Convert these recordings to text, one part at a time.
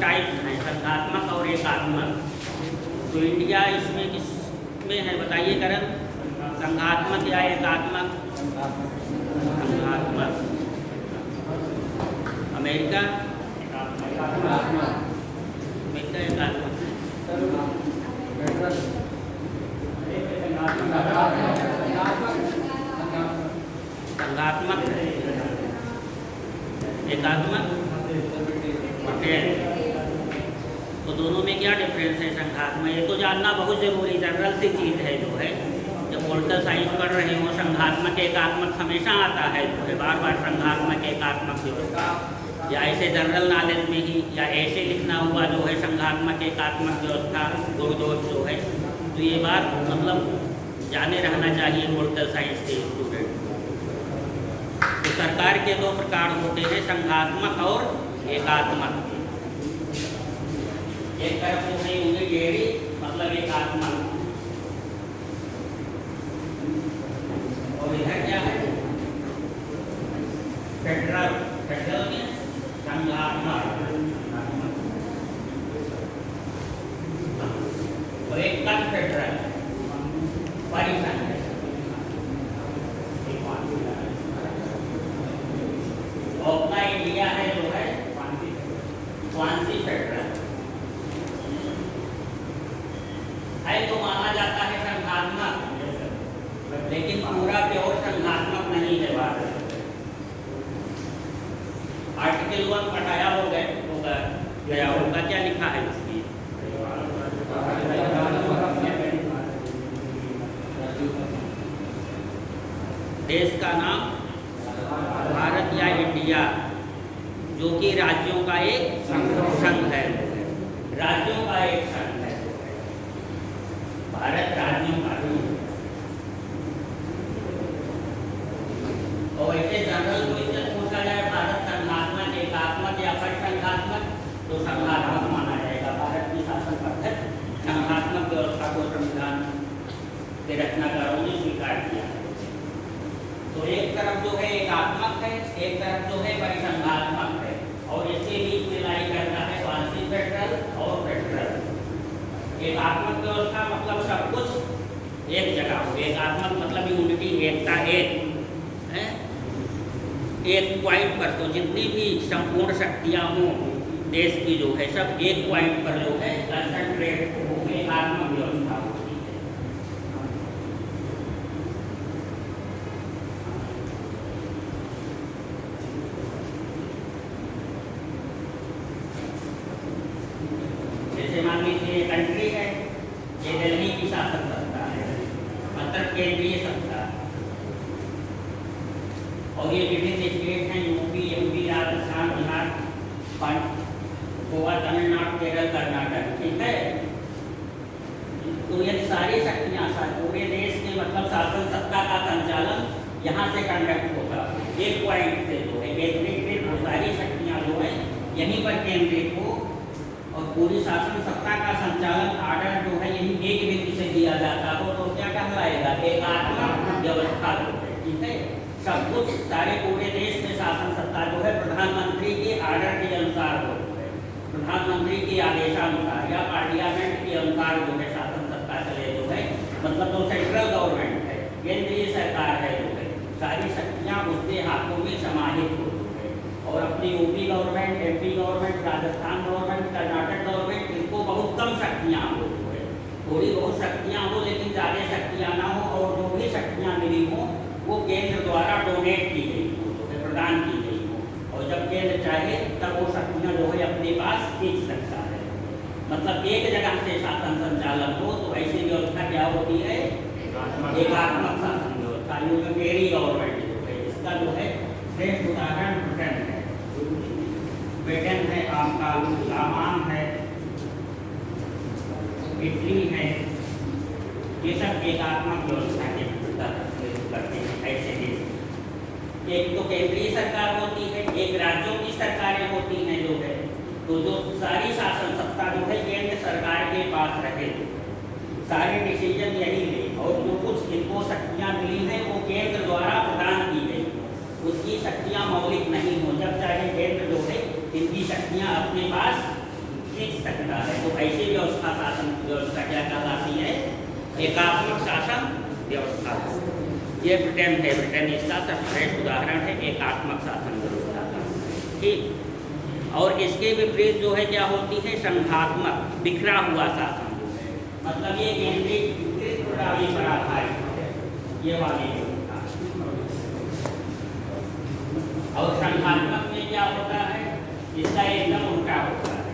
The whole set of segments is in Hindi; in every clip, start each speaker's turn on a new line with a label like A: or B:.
A: टाइप्स हैं, संघात्मक और एकात्मक। तो इंडिया इसमें किस में है बताइए करण, संघात्मक या एकात्मक? संघात्मक। अमेरिका? अमेरिका एकात्मक। संघात्मक एकात्मक। तो दोनों में क्या डिफरेंस है संघात्मक? ये तो जानना बहुत ज़रूरी जनरल सी चीज़ है जो है। जब पॉलिटिकल साइंस पढ़ रहे हो संघात्मक एकात्मक हमेशा आता है जो है, बार बार संघात्मक एकात्मक व्यवस्था, या ऐसे जनरल नॉलेज में ही या ऐसे लिखना हुआ जो है संघात्मक एकात्मक व्यवस्था गुणदोष जो है। तो ये बात मतलब जाने रहना चाहिए पॉलिटिकल साइंस के स्टूडेंट। तो सरकार के दो प्रकार होते हैं, संघात्मक और एकात्मक। एक तरफ हो गई होंगे गेरी मतलब एकात्मक, और इधर क्या है फेडरल। फेडरल में संघात्मक, और एक कन्फेडरल परिसंघ। अपना इंडिया है जो है क्वांसी फेडरल है, तो माना जाता है संघात्मक, लेकिन पूरा प्योर संघात्मक नहीं है भारत। आर्टिकल 1 हटाया हो गया होगा, क्या लिखा है उसमें? देश का नाम भारत या इंडिया, जो कि राज्यों का एक संघ है, राज्यों का एक संघ है। भारत राज्यों का भी। और ऐसे जनरल क्वेश्चन पूछा जाए भारत संघात्मक एकात्मक या फिर संघात्मक, तो संघात्मक माना जाएगा। भारत की शासन पद्धति संघात्मक व्यवस्था को संविधान के रचनाकारों ने स्वीकार किया है। तो एक तरफ जो है एकात्मक है, एक तरफ जो है परिसंघात्मक है, और इसके बीच में लाई करता है क्वासी फेडरल और फेडरल। एकात्मक व्यवस्था मतलब सब कुछ एक जगह हो, एकात्मक मतलब यूनिटी, एकता, एक पॉइंट पर। तो जितनी भी संपूर्ण शक्तियाँ हों देश की जो है सब एक पॉइंट पर जो है कंसंट्रेट हो, एकात्मक व्यवस्था होती है। जैसे मान लीजिए कंट्री है, ये दिल्ली की शासन सत्ता है, मतलब केंद्रीय सत्ता, और ये विभिन्न स्टेट हैं, यूपी, एमपी, राजस्थान, बिहार, गोवा, तमिलनाडु, केरल, कर्नाटक, ठीक है। तो ये सारी शक्तियाँ पूरे देश के मतलब शासन सत्ता का संचालन यहाँ से कंडक्ट होगा, एक पॉइंट से जो है केंद्रीकृत। वो सारी शक्तियाँ जो है यहीं पर केंद्रित हो, और पूरी शासन सत्ता का संचालन आर्डर जो है यही एक बिंदु से दिया जाता हो, तो क्या कहलाएगा? एकात्मक व्यवस्था जो है, ठीक है। सब कुछ सारे पूरे देश में शासन सत्ता जो है प्रधानमंत्री के आर्डर के अनुसार हो, प्रधानमंत्री के आदेशानुसार या पार्लियामेंट के अनुसार जो है शासन सत्ता चले जो है, मतलब जो सेंट्रल गवर्नमेंट है, केंद्रीय सरकार है जो है, सारी शक्तियाँ उसके हाथों में समाहित हो चुके हैं। और अपनी UP government, MP government, Rajasthan government, Karnataka government, इनको बहुत कम शक्तियाँ हो, थोड़ी बहुत शक्तियाँ हो लेकिन ज़्यादा शक्तियाँ ना हो, और जो भी शक्तियाँ मिली हों वो केंद्र द्वारा डोनेट की गई हो, जो है प्रदान की गई हो, और जब केंद्र चाहे तब वो शक्तियाँ जो है अपने पास खींच सकता है। मतलब एक जगह से शासन संचालन हो, तो ऐसी व्यवस्था क्या होती है? एकात्मक शासन व्यवस्था। यूनिटरी गवर्नमेंट जो है, इसका जो है श्रेष्ठ उदाहरण ब्रिटेन है। ब्रिटेन है, आमान है, इटली है, ये सब एकात्मक व्यवस्था के करते हैं। ऐसे देश एक तो केंद्रीय सरकार होती है, एक राज्यों की सरकारें होती हैं जो है, तो जो सारी शासन सत्ता जो है केंद्र सरकार के पास रहे, सारे डिसीजन यही ले, और जो कुछ इनको शक्तियाँ मिली हैं वो केंद्र द्वारा प्रदान की गई, उसकी शक्तियाँ मौलिक नहीं हो। जब चाहे केंद्र जो है इनकी शक्तियाँ अपने पास खींच सकता है। तो ऐसी व्यवस्था शासन व्यवस्था क्या कहलाती है? एकात्मक शासन व्यवस्था। ये ब्रिटेन है, ब्रिटेन इसका सर्वश्रेष्ठ उदाहरण है एकात्मक शासन व्यवस्था का। ठीक। और इसके विपरीत जो है क्या होती है? संघात्मक बिखरा हुआ शासन जो है, मतलब ये केंद्रीकृत प्रणाली पर आधारित है, ये वाली व्यवस्था। और संघात्मक में क्या होता है? इसका एकदम उल्टा होता है।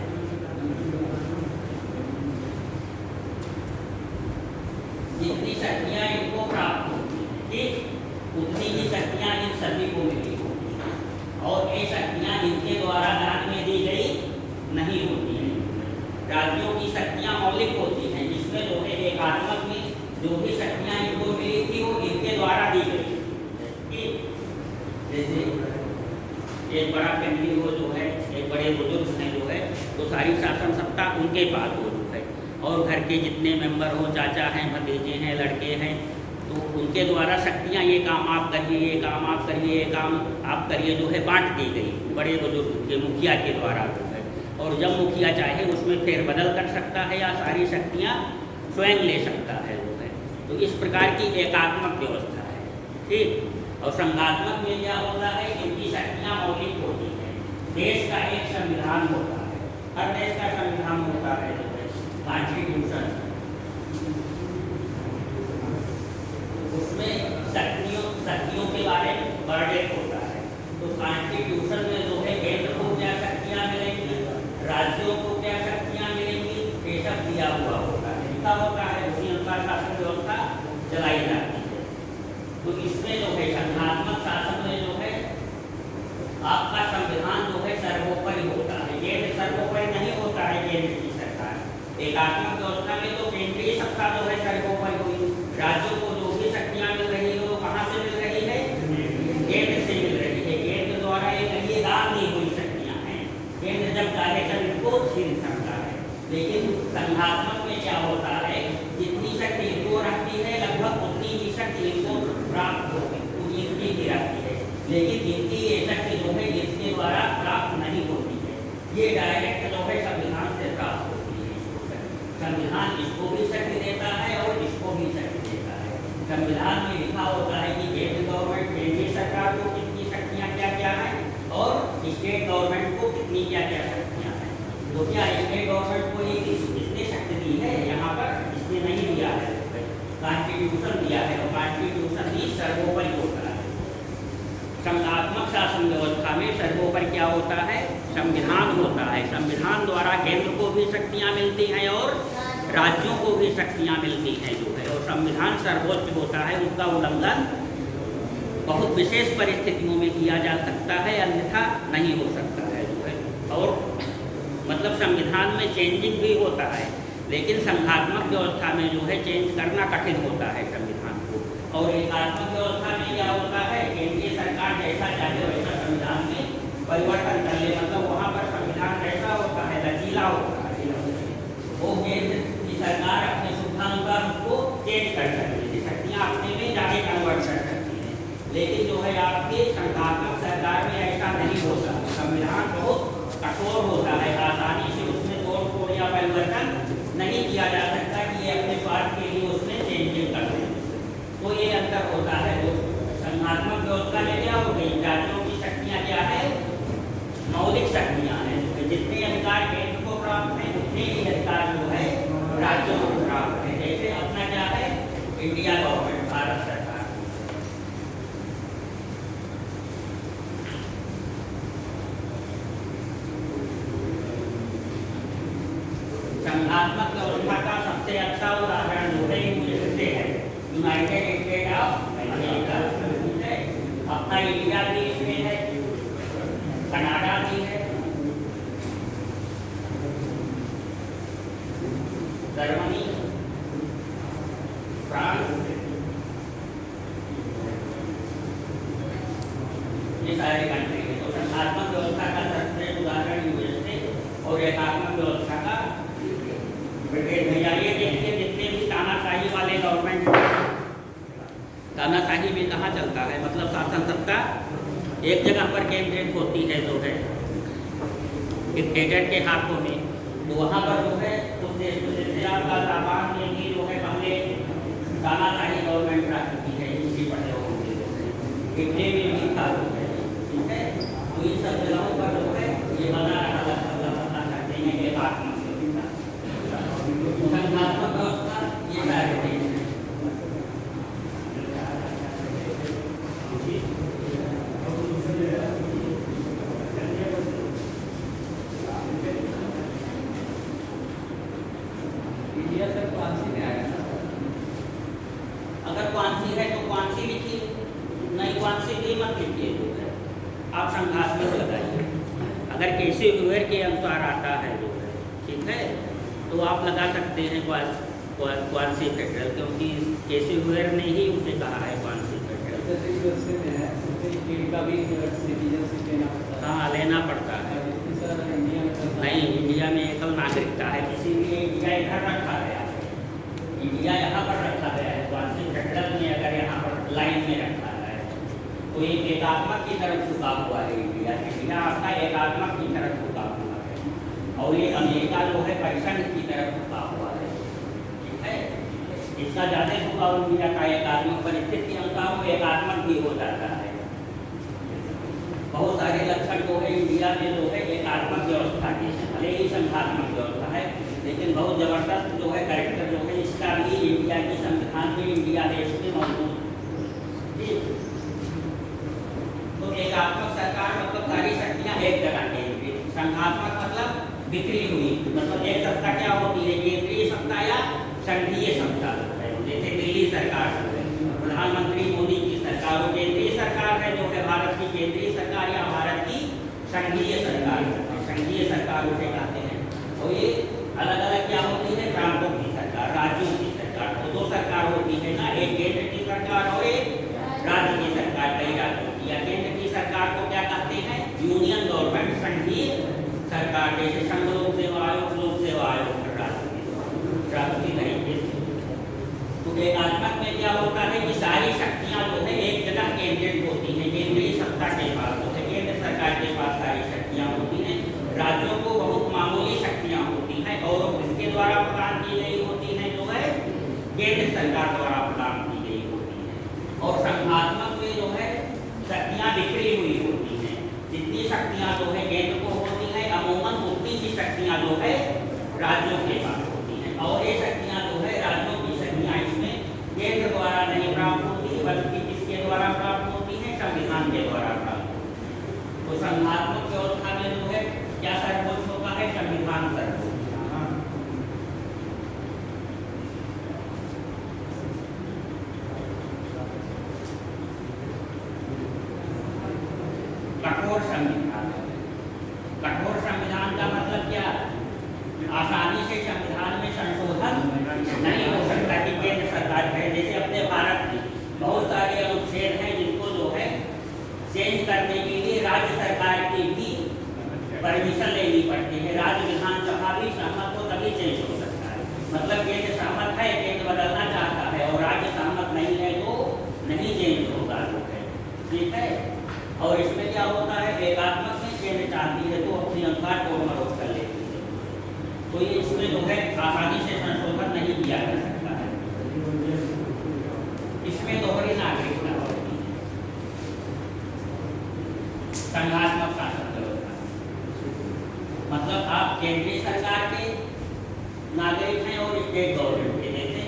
A: जितनी शक्तियां इनको प्राप्त होती हैं, ठीक, उतनी ही शक्तियां इन सभी को मिली होती हैं। और ये शक्तियां इनके द्वारा दान में दी गई नहीं होती हैं। राज्यों की शक्तियां मौलिक होती हैं, जिसमें जो है एकात्मक में जो भी शक्तियां इनको मिली थी वो इनके द्वारा दी गई। ठीक, जैसे एक बड़ा फैमिली हो जो है, एक बड़े बुजुर्ग हैं जो है, तो सारी शासन सत्ता उनके पास हो जो है, और घर के जितने मेंबर हो, चाचा हैं, भतीजे हैं, लड़के हैं, तो उनके द्वारा शक्तियां ये काम आप करिए, ये काम आप करिए, ये काम आप करिए जो है बांट दी गई बड़े बुजुर्ग के मुखिया के द्वारा जो है। और जब मुखिया चाहे उसमें फेरबदल कर सकता है या सारी शक्तियाँ स्वयं ले सकता है जो है। तो इस प्रकार की एकात्मक व्यवस्था है। ठीक। और संघात्मक में क्या होता है? इनकी शक्तियाँ मौलिक होती हैं। देश का एक संविधान होता है, हर देश का संविधान होता है जो है कॉन्स्टिट्यूशन, उसमें शक्तियों के बारे में वर्णित होता है। तो कॉन्स्टिट्यूशन में जो है केंद्र को क्या शक्तियाँ मिलेंगी, राज्यों को क्या शक्तियाँ मिलेंगी, ये सब दिया हुआ होता है, लिखा होता है, उसी अनुसार शासन व्यवस्था चलाई जाती है। तो इसमें जो है संघात्मक शासन में जो है आपका संविधान जो है सर्वोपरि होता है, केंद्र सर्वोपरि नहीं होता है केंद्र की सरकार। एकात्मक व्यवस्था में तो केंद्रीय सत्ता जो है सर्वोपरि हुई, राज्यों को जो भी शक्तियाँ मिल रही है वो कहाँ से मिल रही है? केंद्र से मिल रही है। केंद्र द्वारा ये दान दी हुई शक्तियाँ हैं, केंद्र जब चाहे तब इनको छीन सकता है। लेकिन संघात्मक में क्या होता है? जितनी शक्ति इनको रहती है लगभग उतनी ही शक्ति इनको प्राप्त होगी, इनकी ही रहती है। लेकिन इनकी ये शक्ति जो है इसके द्वारा प्राप्त नहीं होती है, ये डायरेक्ट जो है संविधान से प्राप्त होती है। संविधान इसको भी शक्ति देता है और इसको भी शक्ति देता है। संविधान में लिखा होता है कि केंद्र गवर्नमेंट, केंद्रीय सरकार को कितनी शक्तियाँ क्या क्या है और स्टेट गवर्नमेंट को कितनी क्या क्या शक्तियाँ हैं। तो क्या स्टेट गवर्नमेंट को इसने शक्ति दी है? यहाँ पर इसने नहीं दिया है, कॉन्स्टिट्यूशन दिया है, और कॉन्स्टिट्यूशन ही सर्वोपरि होता है। संघात्मक शासन व्यवस्था में सर्वोपरि क्या होता है? संविधान होता है। संविधान द्वारा केंद्र को भी शक्तियाँ मिलती हैं और राज्यों को भी शक्तियाँ मिलती हैं जो है, और संविधान सर्वोच्च होता है, उसका उल्लंघन बहुत विशेष परिस्थितियों में किया जा सकता है, अन्यथा नहीं हो सकता है जो है। और मतलब संविधान में चेंजिंग भी होता है, लेकिन संघात्मक व्यवस्था में जो है चेंज करना कठिन होता है संविधान को। और एकात्मक व्यवस्था में क्या होता है? केंद्रीय सरकार जैसा चाहे वैसा संविधान में परिवर्तन कर ले, मतलब वहाँ पर संविधान कैसा होता है? लचीला होता है। वो केंद्र की सरकार अपने सुविधानुसार उसको चेंज कर सकती है, शक्तियाँ अपने में जाके कन्वर्ट कर सकती है। लेकिन जो है आपके संघात्मक सरकार में ऐसा नहीं होता। संविधान बहुत कठोर होता है, आसानी से उसमें तोड़ फोड़ या परिवर्तन नहीं किया जा सकता कि ये अपने स्वार्थ के लिए उसमें चेंजिंग कर दें। तो ये अंतर होता है। तो संघात्मक व्यवस्था में क्या हो गई? राज्यों की शक्तियाँ क्या है? मौलिक शक्तियाँ हैं। जितने अधिकार केंद्र को प्राप्त हैं उतने ही अधिकार जो है राज्यों को प्राप्त है। जैसे अपना क्या है? इंडिया गवर्नमेंट, भारत सरकार। संघात्मक व्यवस्था का सबसे अच्छा उदाहरण जो है यूएसए है, यूनाइटेड स्टेट ऑफ अमेरिका। अपना इंडिया भी इसमें है, कनाडा भी है, जर्मनी, फ्रांस, ये सारे कंट्री है। तो संघात्मक व्यवस्था का सबसे उदाहरण यूएसए और एकात्मक व्यवस्था का ब्रिटेन है। ये देखिए जितने भी तानाशाही वाले गवर्नमेंट, तानाशाही में कहाँ चलता है? मतलब शासन सत्ता एक जगह पर केंद्रित होती है जो है डिक्टेटर के हाथों में, तो वहाँ पर जो है उस देश में जैसे आपका जापान में भी जो है पहले तानाशाही गवर्नमेंट रह चुकी है, हिस्ट्री पढ़े होंगे जो है, इटली में भी था जो है, ठीक है। तो इन सब जगहों पर जो है ये बना रहा बताना चाहते हैं कि आत्मक व्यवस्था, संघात्मक व्यवस्था ये सारे देश हैं। अगर क्वांसी है तो क्वांसी लिखिए, नहीं क्वांसी भी मत लिखिए, आप संघात्मक लगाइए। अगर केसी हुएर के अनुसार आता है जो है, ठीक है, तो आप लगा सकते हैं क्वांसी फेडरल, क्योंकि केसी हुएर ने ही उसे कहा है क्वांसी फेडरल। हाँ, लेना पड़ता है। नहीं, इंडिया में एकल नागरिकता है, इसीलिए इंडिया इधर रखा गया है, इंडिया यहाँ पर रखा गया है। क्वांसी फेडरल में अगर यहाँ पर लाइन में रखा है तो ये एकात्मक की तरफ झुका हुआ है इंडिया। इंडिया आपका एकात्मक की तरफ झुका हुआ है और ये अमेरिका जो है परिसंघ की तरफ झुका हुआ है, ठीक है। इसका ज़्यादा झुकाव इंडिया का एकात्मक परिस्थिति के अनुसार वो एकात्मक भी हो जाता है। बहुत सारे लक्षण जो है इंडिया में जो है एकात्मक व्यवस्था के हैं, भले ही संघात्मक व्यवस्था है, लेकिन बहुत जबरदस्त जो है कैरेक्टर जो है इसका भी इंडिया की संविधान में, इंडिया देश में मौजूद है। तो एकात्मक सरकार मतलब सारी शक्तियाँ एक जगह केंद्रित, संघात्मक मतलब बिखरी हुई, मतलब एक सत्ता क्या होती है, केंद्रीय सत्ता या संघीय सत्ता। जैसे दिल्ली सरकार प्रधानमंत्री मोदी की सरकार, वो केंद्रीय सरकार है जो है भारत की केंद्रीय सरकार या भारत की संघीय सरकार, संघीय सरकार उसे कहते हैं। और ये अलग अलग क्या होती है, प्रांतों की सरकार, राज्यों की सरकार। तो दो सरकार होती है ना, एक केंद्र की सरकार और एक राज्य की सरकार, कई राज्यों की। या केंद्र की सरकार को क्या कहते हैं, यूनियन गवर्नमेंट, संघीय सरकार, जैसे संघ लोक सेवा आयोग, लोक सेवा आयोग राष्ट्रपति तरीके से। तो एकात्मक में क्या होता है कि सारी शक्तियाँ जो है एक जगह केंद्रित होती हैं, केंद्रीय सत्ता के पास जो है, केंद्र सरकार के पास सारी शक्तियाँ होती हैं, राज्यों को बहुत मामूली शक्तियाँ होती हैं और इसके द्वारा प्रदान की गई होती हैं जो है केंद्र सरकार द्वारा प्रदान की गई होती हैं। और संघात्मक में जो है शक्तियाँ बिखरी हुई होती हैं, जितनी शक्तियाँ जो है केंद्र को होती हैं, अमूमन उतनी ही शक्तियाँ जो है राज्यों के पास होती हैं। और ये शक्तियाँ जो है राज्यों की शक्तियाँ इसमें केंद्र द्वारा नहीं प्राप्त होती, बल्कि किसके द्वारा प्राप्त होती है, संविधान के द्वारा प्राप्त होती है। तो संघात्मक व्यवस्था में जो है क्या सर्वोच्च होता है, संविधान सर्वोच्च। कठोर संविधान, कठोर संविधान का मतलब क्या, आसानी से संविधान में संशोधन नहीं हो सकता कि केंद्र सरकार है। जैसे अपने भारत में बहुत सारे अनुच्छेद हैं जिनको जो है चेंज करने के लिए राज्य सरकार की भी परमिशन लेनी पड़ती है, राज्य विधानसभा भी सहमत हो तभी चेंज हो सकता है। मतलब केंद्र सहमत है, केंद्र बदलना चाहता है और राज्य सहमत नहीं है तो नहीं चेंज होगा जो है, ठीक है। और इसमें क्या होता है, एकात्मक में केंद्र चाहती है तो अपने अनुसार कोड मरोड़ कर लेती है, तो ये इसमें जो है आसानी से संशोधन नहीं किया जा सकता है। इसमें दोहरी नागरिकता होती है, संघात्मक शासन व्यवस्था, मतलब आप केंद्रीय सरकार के नागरिक हैं और स्टेट गवर्नमेंट के, जैसे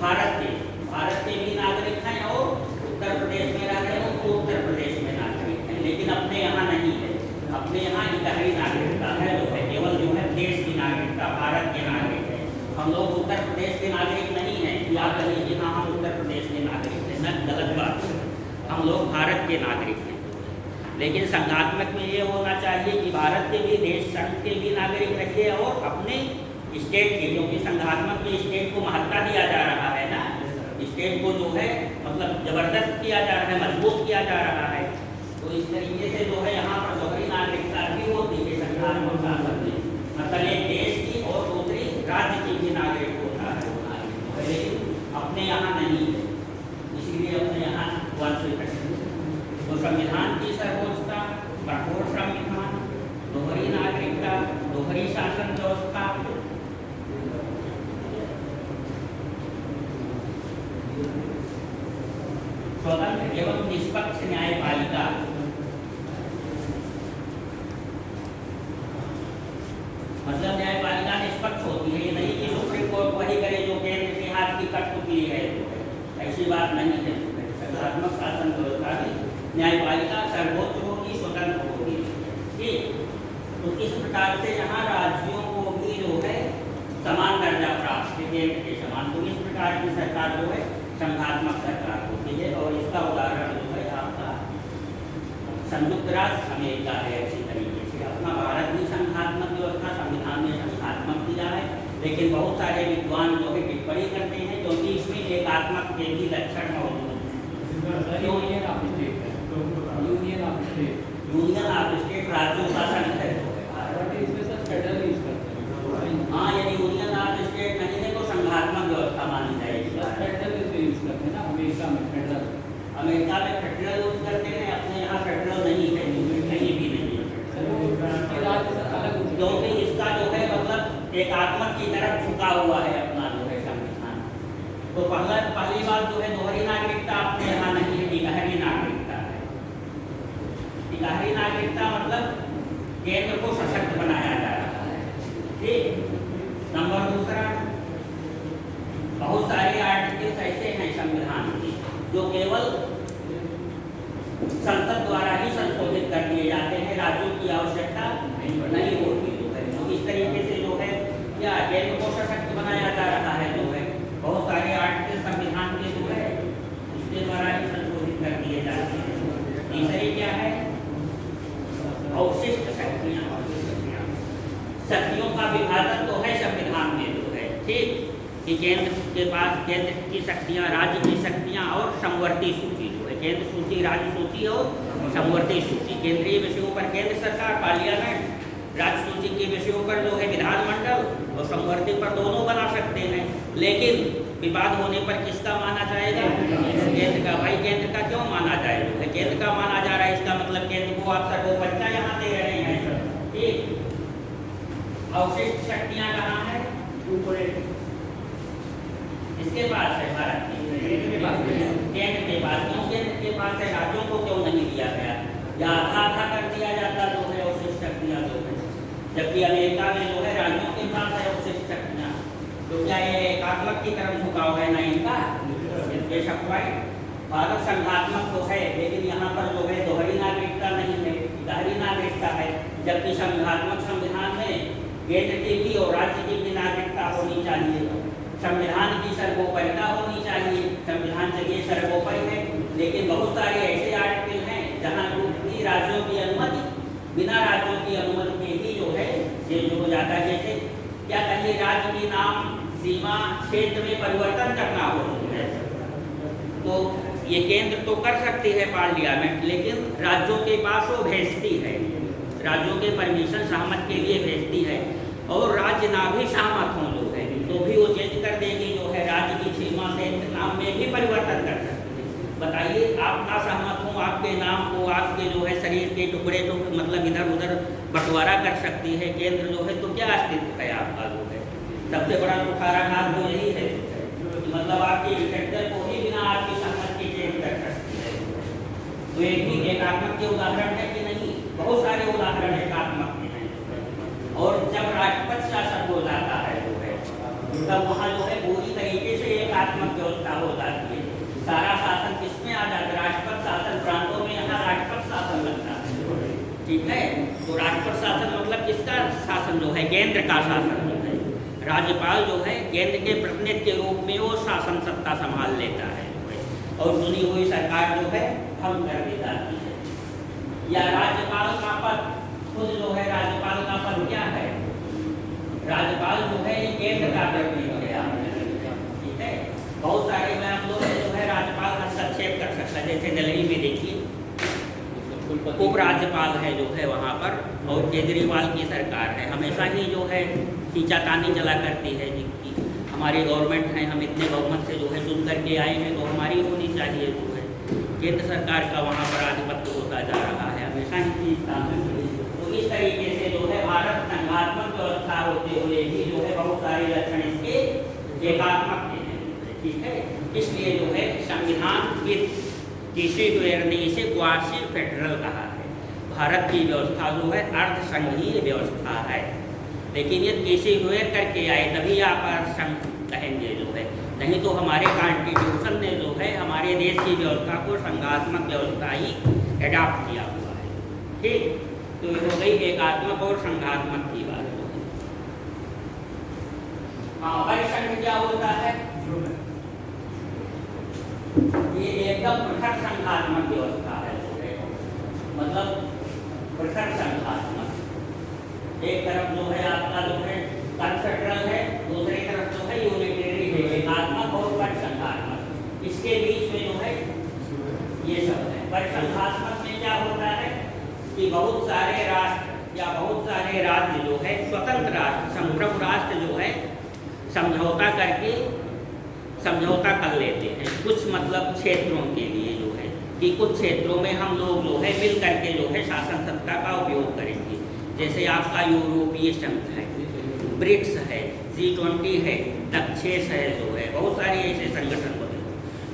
A: भारत के भी नागरिक हैं और उत्तर प्रदेश में रह रहे हो तो उत्तर प्रदेश में नागरिक हैं, लेकिन अपने यहाँ नहीं है। अपने यहाँ इकहरी नागरिकता है जो है, केवल जो है देश की नागरिकता, भारत के नागरिक है। हम लोग उत्तर प्रदेश के नागरिक नहीं हैं, या कहिए कि हाँ हम उत्तर प्रदेश के नागरिक हैं, न, गलत बात है, हम लोग भारत के नागरिक हैं। लेकिन संघात्मक में ये होना चाहिए कि भारत के भी, देश संघ के भी नागरिक रहिए और अपने स्टेट के, क्योंकि संघात्मक में स्टेट को महत्ता दिया जा रहा है ना, स्टेट को जो है मतलब जबरदस्त किया जा रहा है, मजबूत किया जा रहा है। तो इस तरीके से जो है यहाँ पर दोहरी नागरिकता भी होती है संघात्मक शासन में, मतलब एक देश की और दूसरी राज्य की भी नागरिक होता है, लेकिन अपने यहाँ नहीं है, इसीलिए अपने यहाँ वंचित है। तो संविधान की सर्वोच्चता, कठोर संविधान, दोहरी नागरिकता, दोहरी शासन व्यवस्था, एवं निष्पक्ष न्यायपालिका। मतलब न्यायपालिका निष्पक्ष होती है, ये नहीं कि सुप्रीम कोर्ट वही करे जो केंद्र के हाथ की कठपुतली है, ऐसी बात नहीं है। सकारात्मक शासन व्यवस्था में न्यायपालिका सर्वोच्च होगी, स्वतंत्र होगी। ठीक, तो इस प्रकार से यहाँ राज्यों को भी जो है समान दर्जा प्राप्त है केंद्र के समान। तो इस प्रकार की सरकार जो है संघात्मक सरकार होती है। और इसका उदाहरण जो है आपका संयुक्त राष्ट्र अमेरिका है। अच्छी तरीके से अपना भारत भी संघात्मक व्यवस्था संविधान में संघात्मक दिया है, लेकिन बहुत सारे विद्वान जो है टिप्पणी करते हैं क्योंकि इसमें एकात्मक के भी लक्षण मौजूद हैं। यूनियन ऑफ स्टेट राज्यों का संघ है। हाँ, यदि यूनियन ऑफ स्टेट नहीं है तो संघात्मक व्यवस्था मानी जाएगी। अमेरिका में फेडरल यूज करते हैं, अपने यहाँ फेडरल नहीं है, कहीं भी नहीं है, क्योंकि इसका जो है मतलब एकात्मक की तरफ झुका हुआ है अपना जो है संविधान। तो पहली बात जो है दोहरी नागरिकता अपने यहाँ नहीं है, इकहरी नागरिकता है। इकहरी नागरिकता मतलब केंद्र को सशक्त बनाया जा रहा है। ठीक, नंबर दूसरा, बहुत सारे आर्टिकल्स ऐसे हैं संविधान के जो केवल संसद द्वारा ही संशोधित कर दिए जाते हैं, राज्यों की आवश्यकता नहीं होती है। तो इस तरीके से जो है क्या केंद्र को सशक्त बनाया जा रहा है, जो है बहुत सारे आर्टिकल संविधान के जो है उसके द्वारा ही संशोधित कर दिए जाते हैं। तीसरी क्या है, अवशिष्ट शक्तियाँ। शक्तियों का विभाजन तो है संविधान में जो है, ठीक, कि केंद्र के पास केंद्र की शक्तियाँ, राज्य की शक्तियाँ और समवर्ती सूची जो है, केंद्र सूची, राज्य सूची और समवर्ती सूची। केंद्रीय विषयों पर केंद्र सरकार पार्लियामेंट, राज्य सूची के विषयों पर जो है विधानमंडल और समवर्ती पर दोनों बना सकते हैं। लेकिन विवाद होने पर किसका माना जाएगा? केंद्र का। भाई केंद्र का क्यों माना जाएगा? केंद्र का माना जा रहा है, इसका मतलब केंद्र को आप सर्वोपरि यहाँ दे रहे हैं। ठीक, अवशिष्ट शक्तियाँ कहाँ है? इसके पास है, भारत केंद्र के पास। क्यों केंद्र के पास है, राज्यों को क्यों नहीं दिया गया? या आधा कर दिया जाता जो है अवशिष्ट शक्तियाँ जो है, जबकि अमेरिका में जो है राज्यों के पास है अवशिष्ट शक्तियाँ। तो क्या ये एकात्मक की तरफ झुकाव है? नहीं का बेशक भाई, भारत संघात्मक तो है, लेकिन यहाँ पर जो है दोहरी नागरिकता नहीं है, इकहरी नागरिकता है। जबकि संघात्मक संविधान में केंद्र की भी और राज्य की भी नागरिकता होनी चाहिए, संविधान की सर्वोपरिता होनी चाहिए। संविधान चलिए सर्वोपरि है, लेकिन बहुत सारे ऐसे आर्टिकल हैं जहाँ की राज्यों की अनुमति, बिना राज्यों की अनुमति के ही जो है ये जो हो जाता है। जैसे क्या कहिए, राज्य की नाम, सीमा, क्षेत्र में परिवर्तन करना हो तो ये केंद्र तो कर सकती है पार्लियामेंट, लेकिन राज्यों के पास वो भेजती है, राज्यों के परमिशन सहमत के लिए भेजती है। और राज्य ना भी सहमत हों जो है तो भी वो चेंज कर देगी, जो है राज्य की सीमा से नाम में भी परिवर्तन कर सकती है। बताइए, आप ना सहमत हों, आपके नाम को, आपके जो है शरीर के टुकड़े तो मतलब इधर उधर बंटवारा कर सकती है केंद्र जो है, तो क्या अस्तित्व है आपका जो है? सबसे बड़ा कुठाराघात तो यही है, मतलब आपके विघटन को ही बिना आपकी सहमति के चेंज कर सकती है। तो एक भी एकात्मक के उदाहरण है कि नहीं? बहुत सारे उदाहरण एकात्मक के हैं। और जब राष्ट्रपति शासन हो जाता है जो है, तब वहाँ जो है पूरी तरीके से एकात्मक व्यवस्था हो जाती है। सारा शासन किसमें आ जाता है? राष्ट्रपति शासन प्रांतों में यहाँ राष्ट्रपति शासन लगता है। ठीक है, तो राष्ट्रपति शासन मतलब किसका शासन जो है? केंद्र का शासन जो है। राज्यपाल जो है केंद्र के प्रतिनिधि के रूप में वो शासन सत्ता संभाल लेता है और चुनी हुई सरकार जो है भंग कर दी जाती है। या राज्यपाल का पद खुद जो है, राज्यपाल का पद क्या है? राज्यपाल जो है ये केंद्र का प्रतिनिधि है। ठीक है, बहुत सारे मैं हम लोग जो है राज्यपाल का हस्तक्षेप कर सकता है। जैसे दिल्ली में देखिए उपराज्यपाल है जो है वहाँ पर, और केजरीवाल की सरकार है, हमेशा ही जो है खींचातानी चला करती है कि हमारी गवर्नमेंट है, हम इतने बहुमत से जो है चुन करके आए हैं तो हमारी होनी चाहिए जो है। केंद्र सरकार का वहाँ पर आधिपत्य होता जा रहा है, हमेशा ही तो इस तरीके से जो है भारत संघात्मक व्यवस्था होते हुए भी जो है बहुत सारे लक्षण इसके एकात्मक के हैं। ठीक है, इसलिए जो है संविधान किसीवेयर ने इसे क्वासी फेडरल कहा है। भारत की व्यवस्था जो है अर्ध संघीय व्यवस्था है, लेकिन ये किसीवेयर करके आए तभी आप अर्ध संघ कहेंगे जो है, नहीं तो हमारे कॉन्स्टिट्यूशन ने जो है हमारे देश की व्यवस्था को संघात्मक व्यवस्था ही एडॉप्ट किया हुआ है। ठीक, तो ये हो गई एकात्मक और संघात्मक की बात। हाँ, परिसंघ क्या होता है? ये एकदम पृथक संघात्मक व्यवस्था है, मतलब पृथक संघात्मक। एक तरफ जो है आपका जो है कन्फेडरल है, दूसरी तरफ जो है यूनिटरी है, एकात्मक और परिसंघात्मक। इसके बीच में जो है ये सब है। परिसंघात्मक में क्या होता है कि बहुत सारे राष्ट्र या बहुत सारे राज्य जो है स्वतंत्र राष्ट्र, संप्रभु राष्ट्र जो है समझौता करके समझौता कर लेते हैं कुछ मतलब क्षेत्रों के लिए जो है कि कुछ क्षेत्रों में हम लोग जो है मिल करके जो है शासन सत्ता का उपयोग करेंगे। जैसे आपका यूरोपीय संघ है, ब्रिक्स है, G20 है, डच है जो है, बहुत सारे ऐसे संगठन बने,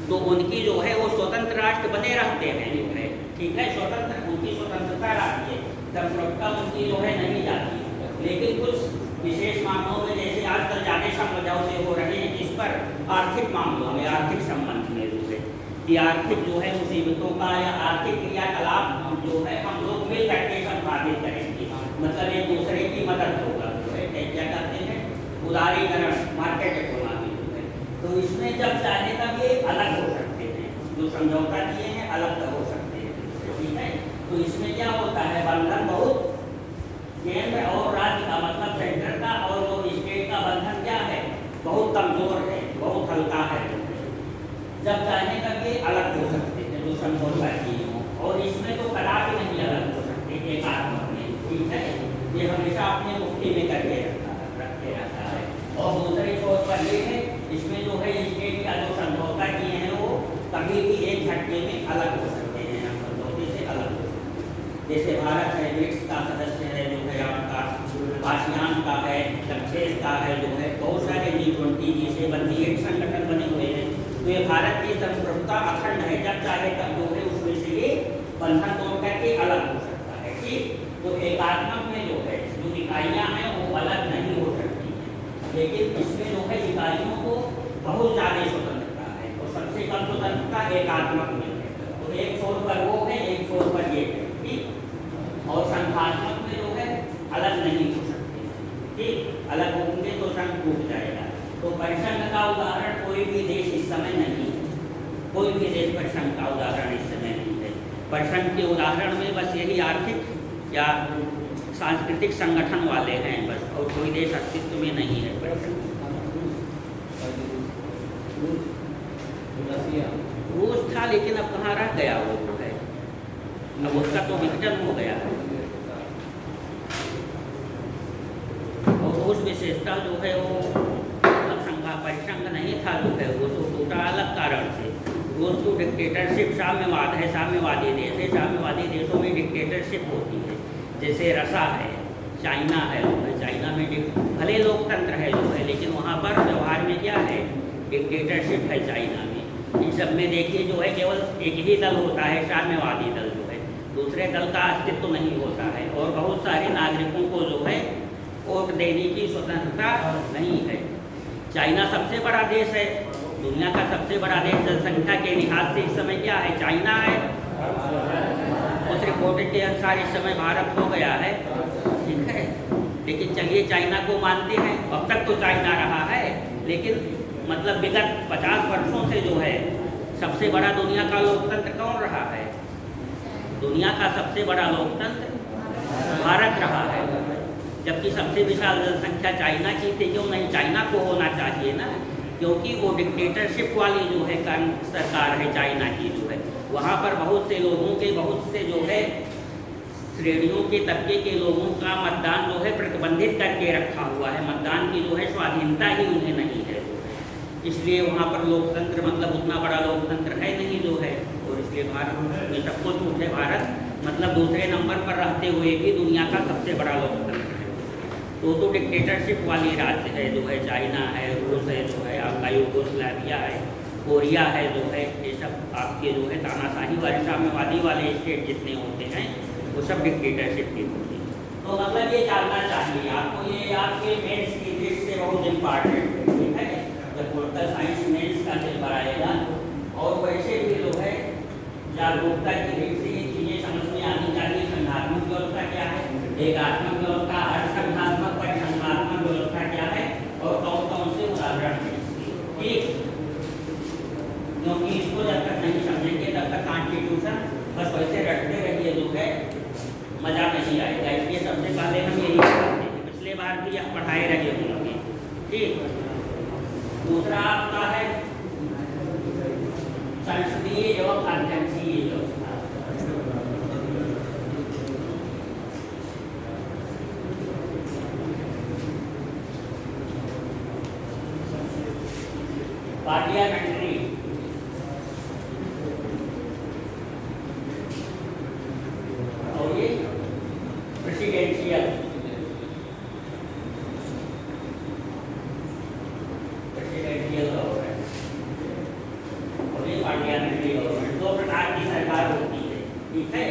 A: तो उनकी जो है वो स्वतंत्र राष्ट्र बने रहते हैं जो है, ठीक है, स्वतंत्र उनकी स्वतंत्रता रहती है, संप्रभुता उनकी जो है नहीं जाती। लेकिन कुछ विशेष मामलों में जैसे आजकल ज़्यादा समझौते हो रहे हैं जिस पर आर्थिक मामलों में, आर्थिक संबंध में जो है कि आर्थिक जो है मुसीबतों का या आर्थिक क्रियाकलाप जो है हम लोग मिल करके संपादित करेंगे, मतलब एक दूसरे की मदद होगा जो है, क्या कहते हैं उदारीकरण, मार्केट इकोनॉमी जो है। तो इसमें जब चाहे तब ये अलग हो सकते हैं, जो समझौता किए हैं अलग हो सकते हैं, ठीक है। तो इसमें क्या होता है, बंधन बहुत केंद्र और राज्य का मतलब सेंटर का और जो स्टेट का बंधन क्या है, बहुत कमजोर है, बहुत हल्का है। जब चाहे तब ये अलग हो सकते हैं जो समझौता किए हों, और इसमें तो कदापि नहीं अलग हो सकते एकात्मक में, ठीक है। ये हमेशा अपने मुट्ठी में करके रखते रहता है। और दूसरे छोर पर ये है, इसमें जो है स्टेट का जो समझौता किए हैं वो कभी भी एक झटके में अलग हो सकते हैं, समझौते से अलग हो सकते हैं। जैसे भारत है, ब्रिक्स का सदस्य है जो है आपका, आसियान का है, डच का है जो है, बहुत सारे G20 जैसे बंदी एक संगठन बने हुए हैं। तो ये भारत की संप्रभुता अखंड है, जब चाहे तब जो है उसमें से ये बंधन तोड़ करके अलग हो सकता है, ठीक। तो एकात्मक में जो है जो इकाइयाँ हैं वो अलग नहीं हो सकती हैं, लेकिन इसमें जो है इकाइयों को बहुत ज़्यादा स्वतंत्रता है, और सबसे कम स्वतंत्रता एकात्मक में है। तो एक छोर पर वो है, एक छोर पर ये है, ठीक। और संघात्मक में जो है अलग नहीं हो सकते, ठीक, अलग होंगे तो संघ टूट जाएगा। तो परिसंघ का उदाहरण कोई भी देश इस समय नहीं है, कोई भी देश परिसंघ का उदाहरण इस समय नहीं है। परिसंघ के उदाहरण में बस यही आर्थिक या सांस्कृतिक संगठन वाले हैं बस, और कोई देश अस्तित्व में नहीं है परिसंघ। रूस था लेकिन अब कहाँ रह गया वो जो है, अब उसका तो विघटन हो गया है। और रूस विशेषता जो है वो परिसंघ नहीं था जो है, वो तो टूटा अलग कारण से। रूस तो डिक्टेटरशिप साम्यवाद है, साम्यवादी देश है, साम्यवादी देशों में डिक्टेटरशिप होती है। जैसे रसा है, चाइना है, चाइना में भले लोकतंत्र है जो है, लेकिन वहाँ पर व्यवहार में क्या है, डिक्टेटरशिप है चाइना में। इन सब में देखिए जो है केवल एक ही दल होता है, साम्यवादी दल जो है, दूसरे दल का अस्तित्व नहीं होता है, और बहुत सारे नागरिकों को जो है वोट देने की स्वतंत्रता नहीं है। चाइना सबसे बड़ा देश है, दुनिया का सबसे बड़ा देश जनसंख्या के लिहाज से इस समय क्या है, चाइना है। उस रिपोर्ट के अनुसार इस समय भारत हो गया है, ठीक है। लेकिन चलिए चाइना को मानते हैं, अब तक तो चाइना रहा है, लेकिन मतलब विगत 50 वर्षों से जो है सबसे बड़ा दुनिया का लोकतंत्र कौन रहा है? दुनिया का सबसे बड़ा लोकतंत्र भारत रहा है, जबकि सबसे विशाल जनसंख्या चाइना की थी। क्यों नहीं, चाइना को होना चाहिए ना, क्योंकि वो डिक्टेटरशिप वाली जो है सरकार है चाइना की जो है, वहाँ पर बहुत से लोगों के, बहुत से जो है श्रेणियों के तबके के लोगों का मतदान जो है प्रतिबंधित करके रखा हुआ है, मतदान की जो है स्वाधीनता ही उन्हें नहीं है, इसलिए वहाँ पर लोकतंत्र मतलब उतना बड़ा लोकतंत्र है नहीं जो है, और इसलिए भारत में सब कुछ छूट है। भारत मतलब दूसरे नंबर पर रहते हुए भी दुनिया का सबसे बड़ा लोकतंत्र है। तो डिक्टेटरशिप वाली राज्य है जो है, चाइना है, रूस है जो है, आपका यूगोस्लाविया है, कोरिया है जो है, ये सब आपके जो है तानाशाही वाले साम्यवादी वाले स्टेट जितने होते हैं वो सब डिक्टेटरशिप के होते हैं। तो मतलब ये जानना चाहिए आपको, ये आपके मेंस की दृष्टि से बहुत इम्पॉर्टेंट है, ठीक है। जब पोलिटिकल साइंस मेंस का पेपर आएगा और वैसे भी जो है जागरूकता की दृष्टि से ये चीज़ें समझ में आनी चाहिए। संघात्मक व्यवस्था क्या है, एकात्मक व्यवस्था, अर्धसंघात्मक परिसंघात्मक व्यवस्था क्या है और कौन कौन से उदाहरण हैं इसके, ठीक। क्योंकि इसको जब तक नहीं समझेंगे तब तक कॉन्स्टिट्यूशन बस वैसे रटते रहिए जो है मजा नहीं आएगा। इसलिए सबसे पहले हम यही पढ़ाते हैं, पिछले बार भी आप पढ़ाए रहे होंगे, ठीक। दूसरा आपका है संसदीय एवं अध्यक्षीय व्यवस्था। पार्लियामेंट्री और ये प्रेसिडेंशियल गवर्नमेंट और ये पार्लियामेंट्री गवर्नमेंट, दो प्रकार की सरकार होती है, ठीक है।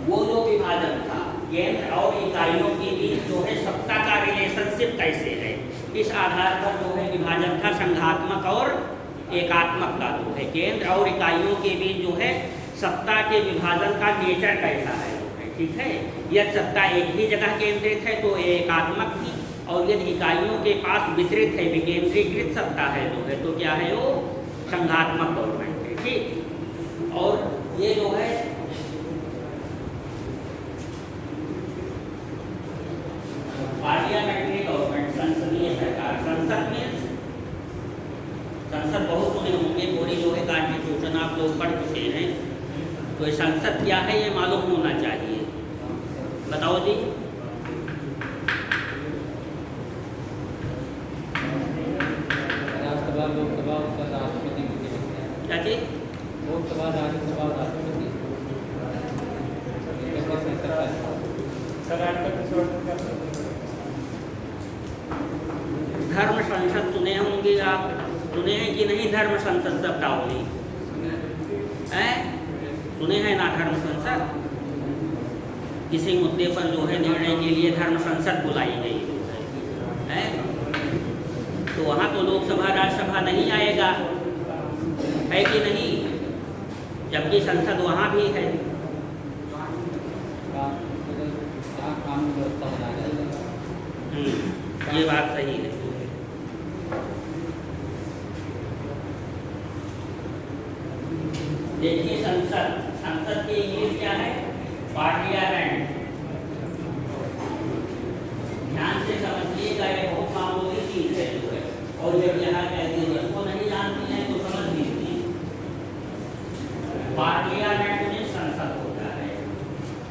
A: वो जो विभाजन था केंद्र और इकाइयों के बीच जो है सत्ता का रिलेशनशिप कैसे है, इस आधार पर जो है विभाजन था संघात्मक और एकात्मक का जो है केंद्र और इकाइयों के बीच जो है सत्ता के विभाजन का नेचर कैसा है, ठीक है। यदि सत्ता एक ही जगह केंद्रित है तो एकात्मक थी, और यदि इकाइयों के पास वितरित है विकेंद्रीकृत सत्ता है जो है तो क्या है वो संघात्मक गवर्नमेंट है, ठीक। और ये जो है पार्लियामेंट्री गवर्नमेंट, संसदीय सरकार। संसद में संसद बहुत सुने होंगे, पूरी जो है कॉन्स्टिट्यूशन आप लोग पढ़ चुके हैं, तो संसद क्या है ये मालूम होना चाहिए। बताओ जी।
B: राज्यसभा, लोकसभा, राष्ट्रपति,
A: क्या चीज?
B: लोकसभा, राज्यसभा, राष्ट्रपति।
A: धर्म संसद सुने होंगे आप, सुने हैं कि नहीं? धर्म संसद शब्दावली है, सुने हैं ना? धर्म संसद किसी मुद्दे पर जो है निर्णय के लिए धर्म संसद बुलाई गई है, तो वहाँ तो लोकसभा राज्यसभा नहीं आएगा, है कि नहीं? जबकि संसद वहाँ भी है। ये बात सही है। देखिए संसद, संसद की इंग्लिश क्या है? पार्लियामेंट। ध्यान से समझिएगा, ये बहुत मामूली चीज है जो है, और जब यहाँ कहते हैं इसको नहीं जानती हैं तो समझ लीजिए। पार्लियामेंट में संसद होता है,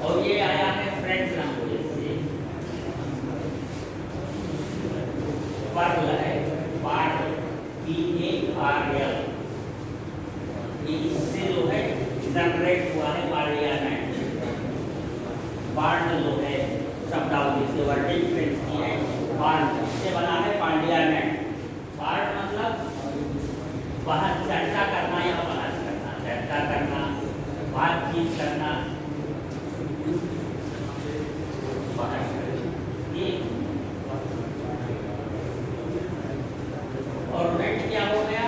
A: और ये आया है फ्रेंच लैंग्वेज से। पार्ल है, पार्ल, PARL, इससे जो है जनरेट हुआ है पार्लियामेंट। पार्ल जो है शब्दावली से वर्डिंग फ्रेंच की है, पार्ल से बना है पार्लियामेंट। पार्ल मतलब बहस चर्चा करना या बहस करना, चर्चा करना, बातचीत करना, बहस करना। और मेंट क्या हो गया?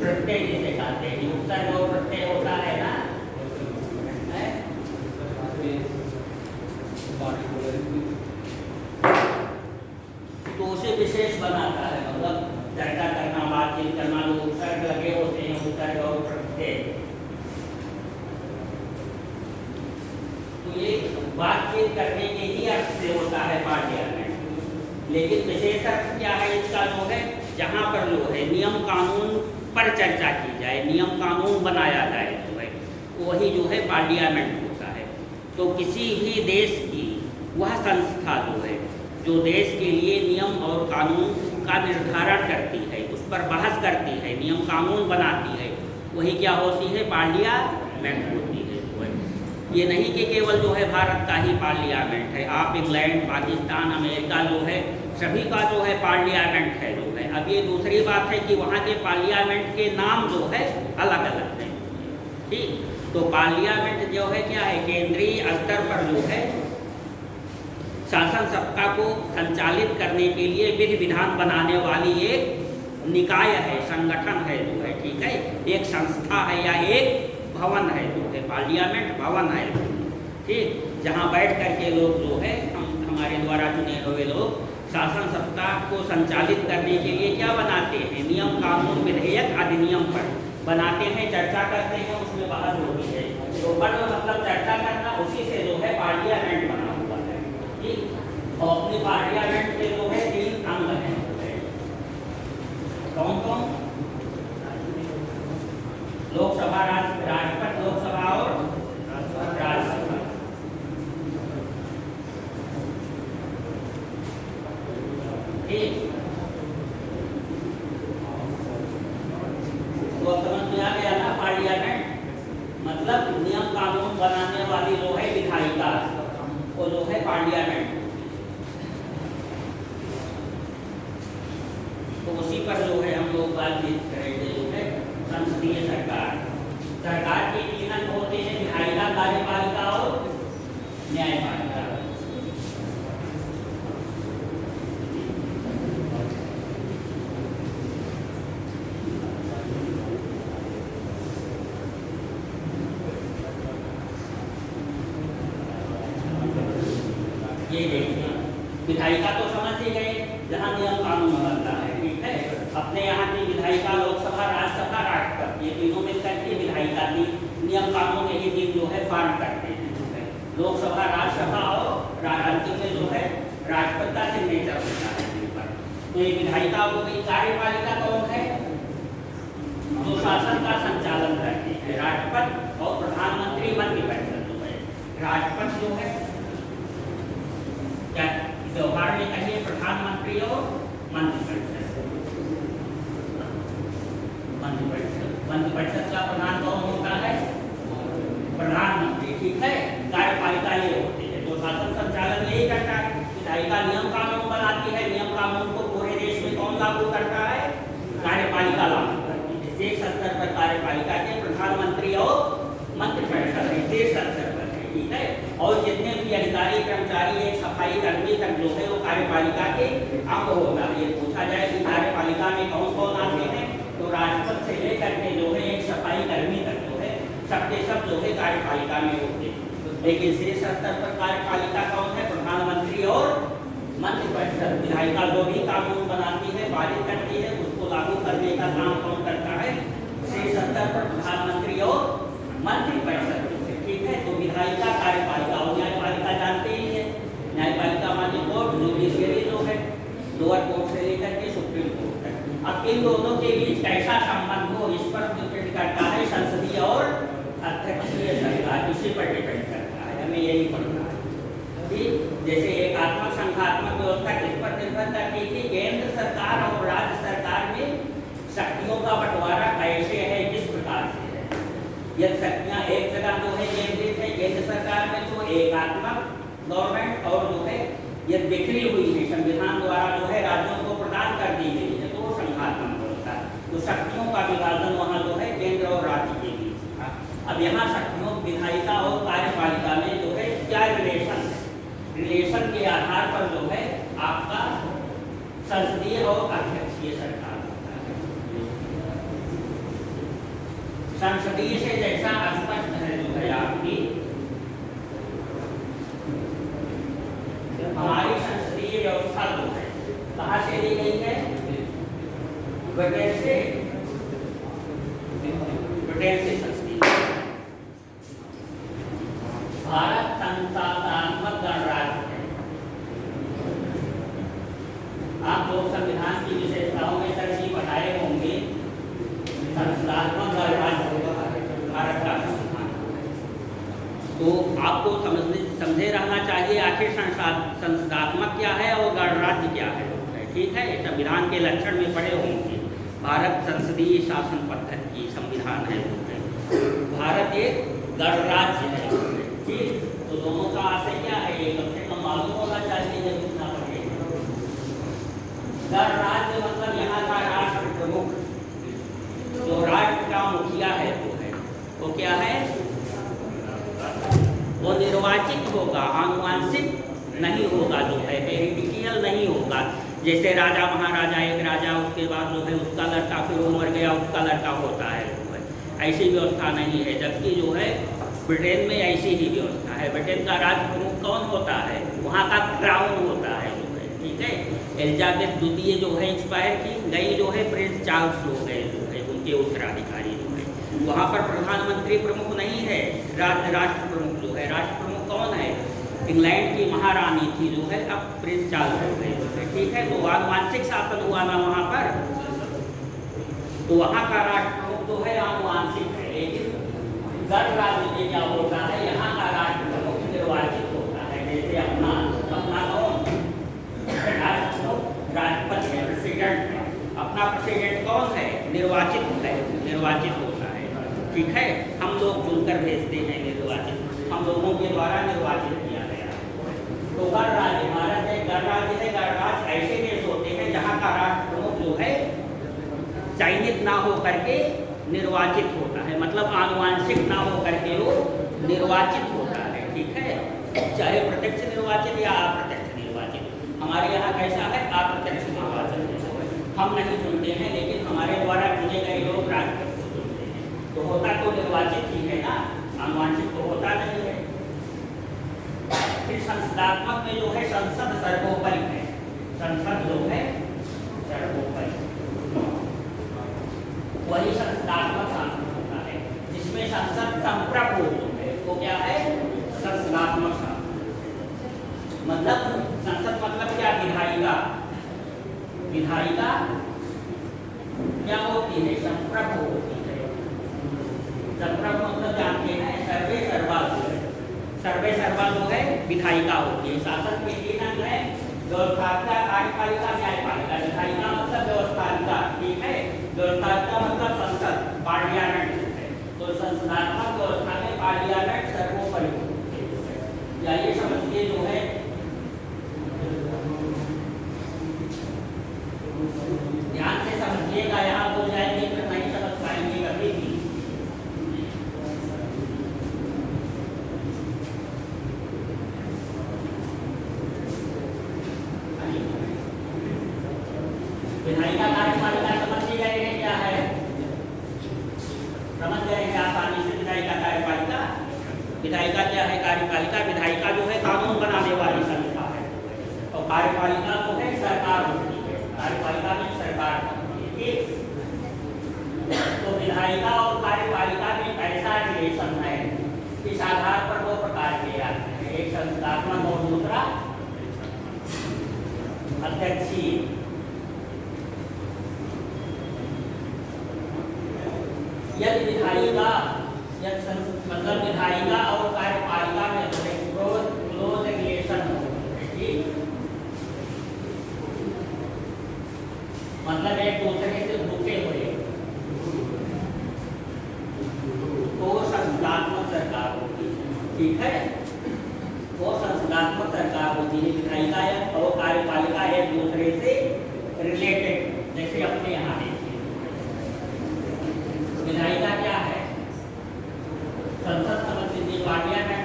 A: प्रत्यय जिसे कहते हैं, उपसर्ग और प्रत्यय होता है ना, तो उसे विशेष बनाता है, मतलब चर्चा करना, बातचीत करना, जो उपसर्ग लगे होते हैं, उपसर्ग और प्रत्यय। तो ये बातचीत करने के ही अर्थ से होता है पार्लियामेंट। लेकिन विशेष अर्थ क्या है इसका जो है, जहाँ पर जो है नियम कानून पर चर्चा की जाए, नियम कानून बनाया जाए जो है, वही जो है पार्लियामेंट होता है। तो किसी भी देश की वह संस्था जो है जो देश के लिए नियम और कानून का निर्धारण करती है, उस पर बहस करती है, नियम कानून बनाती है, वही क्या होती है? पार्लियामेंट होती है जो है। ये नहीं कि केवल जो है भारत का ही पार्लियामेंट है। आप इंग्लैंड, पाकिस्तान, अमेरिका जो है सभी का जो है पार्लियामेंट है जो है। अब ये दूसरी बात है कि वहाँ के पार्लियामेंट के नाम जो है अलग अलग हैं। ठीक, तो पार्लियामेंट जो है क्या है, केंद्रीय स्तर पर जो है शासन सत्ता को संचालित करने के लिए विधि विधान बनाने वाली एक निकाय है, संगठन है जो है। ठीक है, एक संस्था है या एक भवन है जो है, पार्लियामेंट भवन है। ठीक, जहाँ बैठ करके लोग जो है हमारे द्वारा चुने हुए लोग शासन सत्ता को संचालित करने के लिए क्या बनाते हैं, नियम कानून विधेयक अधिनियम पर बनाते हैं, चर्चा करते हैं, उसमें बहस होती है। तो पर मतलब चर्चा करना, उसी से जो है पार्लियामेंट बना हुआ है। ठीक, और अपनी पार्लियामेंट के जो है 3 अंग हैं। कौन कौन? लोकसभा, राष्ट्रपति, लोकसभा और राज्यसभा। ठीक, तो समझ में आ गया ना, पार्लियामेंट मतलब नियम कानून बनाने वाली जो है विधायिका, वो जो है पार्लियामेंट। तो उसी पर जो है हम लोग बातचीत करेंगे जो है संसदीय सरकार। सरकार के 3 अंग होते हैं, विधायिका, कार्यपालिका और न्यायपालिका। ये देखिए, विधायिका तो समझ ही गए, जहाँ नियम कानून बनता है। ठीक है, अपने यहाँ की विधायिका, लोकसभा, राज्यसभा, राष्ट्रपति, ये तीनों मिलकर के विधायिका की नियम कानून यही दिन जो है फॉर्म करते हैं। लोकसभा, राज्यसभा और राज्य में जो है राष्ट्रपति का सिग्नेचर होता है इन पर। तो ये विधायिका हो गई। कार्यपालिका कौन है? जो शासन का संचालन करते हैं, राष्ट्रपति और प्रधानमंत्री, मंत्रिपरिषद जो है। राष्ट्रपति जो है क्या व्यवहार में कहिए, प्रधानमंत्री और मंत्रिपरिषद। मंत्रिपरिषद का प्रधान कौन होता है? प्रधानमंत्री। ठीक है, कार्यपालिका ये होती है जो शासन संचालन यही करता है। विधायिका नियम कानून बनाती है, नियम कानून को पूरे देश में कौन लागू करता है? कार्यपालिका लागू करती है। देश स्तर पर कार्यपालिका के प्रधानमंत्री और मंत्रिपरिषद देश स्तर पर है। ठीक है, और जितने भी अधिकारी, कर्मचारी, एक सफाई कर्मी तक जो है वो कार्यपालिका के अंग होगा। ये पूछा जाए कि कार्यपालिका में कौन कौन आते हैं, तो राष्ट्रपति से लेकर के जो है एक सफाई कर्मी तक जो है सबके सब जो है कार्यपालिका में होते हैं। लेकिन शेष स्तर पर कार्यपालिका कौन है? प्रधानमंत्री और मंत्रिपरिषद। विधायिका जो भी कानून बनाती है, पारित करती है, उसको लागू करने का काम कौन करता है? शेष स्तर पर प्रधानमंत्री और मंत्रिपरिषद। ठीक है, तो विधायिका, कार्यपालिका और न्यायपालिका जानते ही है। न्यायपालिका माने कोर्ट, जुडिशियरी जो है लोअर कोर्ट से लेकर के सुप्रीम कोर्ट तक। अब इन दोनों के बीच कैसा संबंध हो, इस पर डिपेंड करता है संसदीय और अध्यक्षीय सरकार, इसी पर डिपेंड करता है। हमें यही पढ़ना है। ठीक, जैसे एकात्मक संघात्मक व्यवस्था किस पर निर्भर करती थी? केंद्र सरकार और राज्य सरकार में शक्तियों का बंटवारा कैसे है, किस प्रकार से है। यदि शक्तियाँ एक जगह जो है केंद्रित है केंद्र सरकार में, तो एकात्मक गवर्नमेंट, और जो है यदि बिखरी हुई है संविधान द्वारा जो है राज्यों को प्रदान कर दी गई है, तो वो संघात्मक होता है। तो शक्तियों का विभाजन वहाँ जो है केंद्र और राज्य के बीच था। अब यहाँ शक्तियों, विधायिका और कार्यपालिका में जो है क्या रिलेशन है? रिलेशन के आधार पर जो है आपका संसदीय और अध्यक्षीय सरकार होता है। संसदीय से जैसा स्पष्ट है जो है आपकी हमारी संसदीय व्यवस्था जो है कहाँ से ली गई है? ब्रिटेन से। ब्रिटेन से संसदीय। भारत संस्थात्मक गणराज्य है। आप लोग संविधान की विशेषताओं में तरजीह बढ़ाए होंगे। संस्थात्मक गणराज्य भारत का संविधान। तो आपको समझे रहना चाहिए आखिर संस्थात्मक क्या है और गणराज्य क्या है। ठीक है, संविधान के लक्षण में पढ़े होंगे। भारत संसदीय शासन पद्धति की संविधान है। भारत एक गणराज्य है। ठीक, तो दोनों का आशय क्या है, ये कम से कम मालूम होना चाहिए जब इतना पढ़े। गण राज्य मतलब यहाँ का राष्ट्र प्रमुख, जो राष्ट्र का मुखिया है वो क्या है, वो निर्वाचित होगा, आनुवांशिक नहीं होगा, जो है हेरिडिटियल नहीं होगा। जैसे राजा महाराजा, एक राजा उसके बाद जो है उसका लड़का, फिर वो मर गया उसका लड़का होता है, जो है ऐसी व्यवस्था नहीं है। जबकि जो है ब्रिटेन में ऐसी ही व्यवस्था है। ब्रिटेन का राज प्रमुख कौन होता है, वहाँ का क्राउन होता है, जो है ठीक है। एलिजाबेथ द्वितीय जो है एक्सपायर की गई, जो है प्रिंस चार्ल्स हो गए, जो है उनके उत्तराधिकारी जो है। वहाँ पर प्रधानमंत्री प्रमुख नहीं है, राष्ट्र प्रमुख जो है, राष्ट्र प्रमुख कौन है, इंग्लैंड की महारानी थी जो है, अब प्रिंस चार्ल्स हो गए, ठीक है। तो आनुवांशिक शासन हुआ ना वहाँ पर, तो वहाँ का राष्ट्र प्रमुख जो है आनुवांशिक है। लेकिन गण राज्य में क्या होता है, यहाँ का राष्ट्र प्रमुख निर्वाचित होता है। जैसे अपना राष्ट्रपति है, प्रेसिडेंट है, अपना प्रेसिडेंट कौन है, निर्वाचित होता है, ठीक है। हम लोग चुनकर भेजते हैं, निर्वाचित, हम लोगों के द्वारा निर्वाचित किया गया। तो गण राज्य, भारत एक गण राज्य है। गण राज्य ऐसे देश होते हैं जहाँ का राष्ट्र प्रमुख जो है चयनित ना हो करके निर्वाचित होता है, मतलब आनुवांशिक ना हो करके वो निर्वाचित होता है, ठीक है। चाहे प्रत्यक्ष निर्वाचित या अप्रत्यक्ष निर्वाचित। हमारे यहाँ कैसा है, अप्रत्यक्ष निर्वाचन है, हम नहीं चुनते हैं, लेकिन हमारे द्वारा चुने गए लोग राष्ट्रपति को चुनते हैं। तो होता तो निर्वाचित ही है ना, आनुवांशिक तो होता नहीं है। फिर संसदात्मक में जो है संसद सर्वोपरि है, संसद जो है सर्वोपरि, वही संसदात्मक शासन होता है, जिसमें संसद संप्रभु है, वो क्या है, संसदात्मक शासन। मतलब संसद मतलब क्या, विधायिका, विधायिका क्या होती है, संप्रभु होती है। संप्रभु मतलब जानते हैं, सर्वे सर्वा जो है, सर्वे सर्वा जो है विधायिका होती है। शासन के 3 अंग है, व्यवस्थापिका, कार्यपालिका, न्यायपालिका। विधायिका मतलब व्यवस्थापिका, ठीक है, व्यवस्थापिका मतलब संसद, पार्लियामेंट है। तो संसदात्मक व्यवस्था में पार्लियामेंट सर्वोपरि है। या ये समझिए जो है ध्यान से समझिएगा, यहाँ बोल जाएंगे फिर नहीं समझ पाएंगे कभी भी। विधायिका, कार्यपालिका समझ गए हैं क्या है, समझ गए हैं आसानी से। विधायिका, कार्यपालिका, विधायिका क्या है, कार्यपालिका, विधायिका जो है कानून बनाने वाली संस्था है, और कार्यपालिका जो है सरकार होती है, कार्यपालिका में सरकार होती है, ठीक। तो विधायिका और कार्यपालिका में ऐसा रिलेशन है, इस आधार पर 2 प्रकार के आते हैं, एक संस्थात्मक और दूसरा अध्यक्षीय। यदि विधायिका मतलब विधायिका और कार्यपालिका में क्लोज रिलेशन हो, मतलब एक दूसरे से जुड़े हुए, तो संसदात्मक सरकार होती है, ठीक है। वो संसदात्मक सरकार होती है। विधायिका और कार्यपालिका एक दूसरे से रिलेटेड, जैसे अपने यहाँ देखिए, विधायिका क्या है, संसद समझिए, पार्लियामेंट।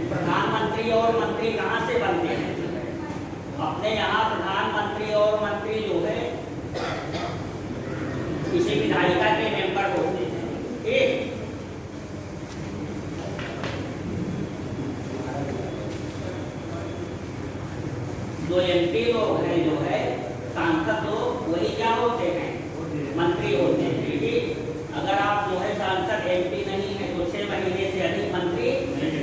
A: प्रधानमंत्री और मंत्री कहाँ से बनते हैं, अपने यहाँ प्रधानमंत्री और मंत्री जो है किसी विधायिका के मेंबर होते हैं, ठीक। जो एमपी लोग हैं जो है सांसद लोग, वही क्या होते हैं, मंत्री होते हैं, ठीक। अगर आप जो है सांसद एमपी नहीं है तो 6 महीने से अधिक मंत्री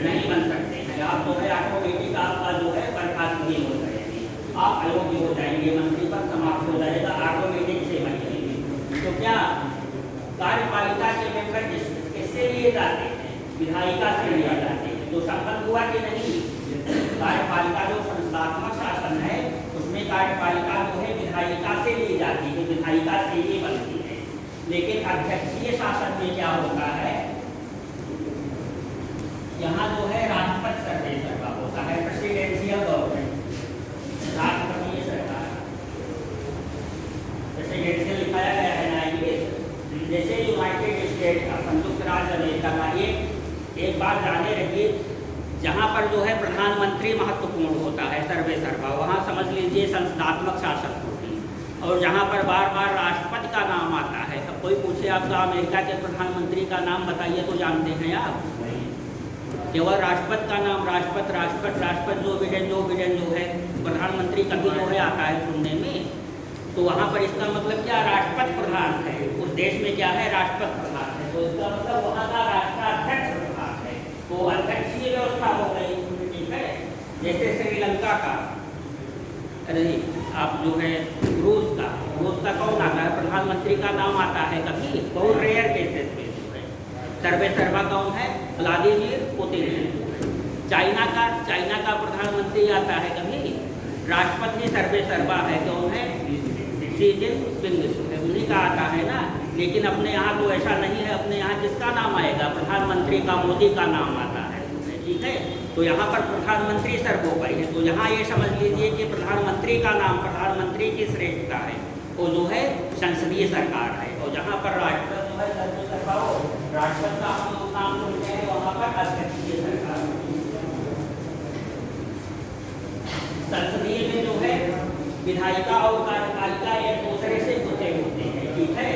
A: नहीं बन सकते हैं। आप जो है ऑटोमेटिक आपका जो है बर्खास्तगी हो जाएगी, आप अयोग्य हो जाएंगे, मंत्री पद समाप्त हो जाएगा ऑटोमेटिक 6 महीने में। तो क्या कार्यपालिका के मेंबर किससे लिए जाते हैं, विधायिका से लिए जाते हैं। तो संबंध हुआ कि नहीं, कार्यपालिका जो संस्थात्मक शासन है उसमें कार्यपालिका जो है विधायिका से ली जाती है, विधायिका से ही बनती है। लेकिन अध्यक्षीय शासन में क्या होता है, बात जाने रहिए, जहाँ पर जो है प्रधानमंत्री महत्वपूर्ण होता है सर्वे सर्वा, वहाँ समझ लीजिए संस्थात्मक शासक होती है। और जहाँ पर बार बार राष्ट्रपति का नाम आता है, अब कोई पूछे आपका अमेरिका के प्रधानमंत्री का नाम बताइए तो जानते हैं आप? केवल राष्ट्रपति का नाम राष्ट्रपति जो बिडेन जो है प्रधानमंत्री कभी जो है आता है सुनने में। तो वहाँ पर इसका मतलब क्या, राष्ट्रपति प्रधान है उस देश में, क्या है, राष्ट्रपति प्रधान है। तो इसका मतलब वहाँ का राष्ट्राध्यक्ष प्रधान है, तो अध्यक्षीय व्यवस्था हो गई, ठीक है। जैसे श्रीलंका का, अरे आप जो है रूस का कौन आता है, प्रधानमंत्री का नाम आता है कभी, बहुत रेयर केसेस में जो है। सर्वे सर्वा कौन है, व्लादिमीर पुतिन। चाइना का प्रधानमंत्री आता है कभी, राष्ट्रपति सर्वे सर्वा है, कौन है, शी जिनपिंग, उन्हीं का आता है ना। लेकिन अपने यहाँ तो ऐसा नहीं है, अपने यहाँ किसका नाम आएगा, प्रधानमंत्री का, मोदी का नाम आता है, ठीक है। तो यहाँ पर प्रधानमंत्री सर्वोपरि है। तो यहाँ ये समझ लीजिए कि प्रधानमंत्री का नाम, प्रधानमंत्री की श्रेष्ठता है, वो जो है संसदीय सरकार है। और जहाँ पर राष्ट्रपति जो है सर्वे सर्वा हो, राष्ट्रपति का हम लोग नाम सुनते हैं, वहाँ पर अध्यक्षीय सरकार। संसदीय में जो है विधायिका और कार्यपालिका एक दूसरे से जुड़े होते हैं, ठीक है।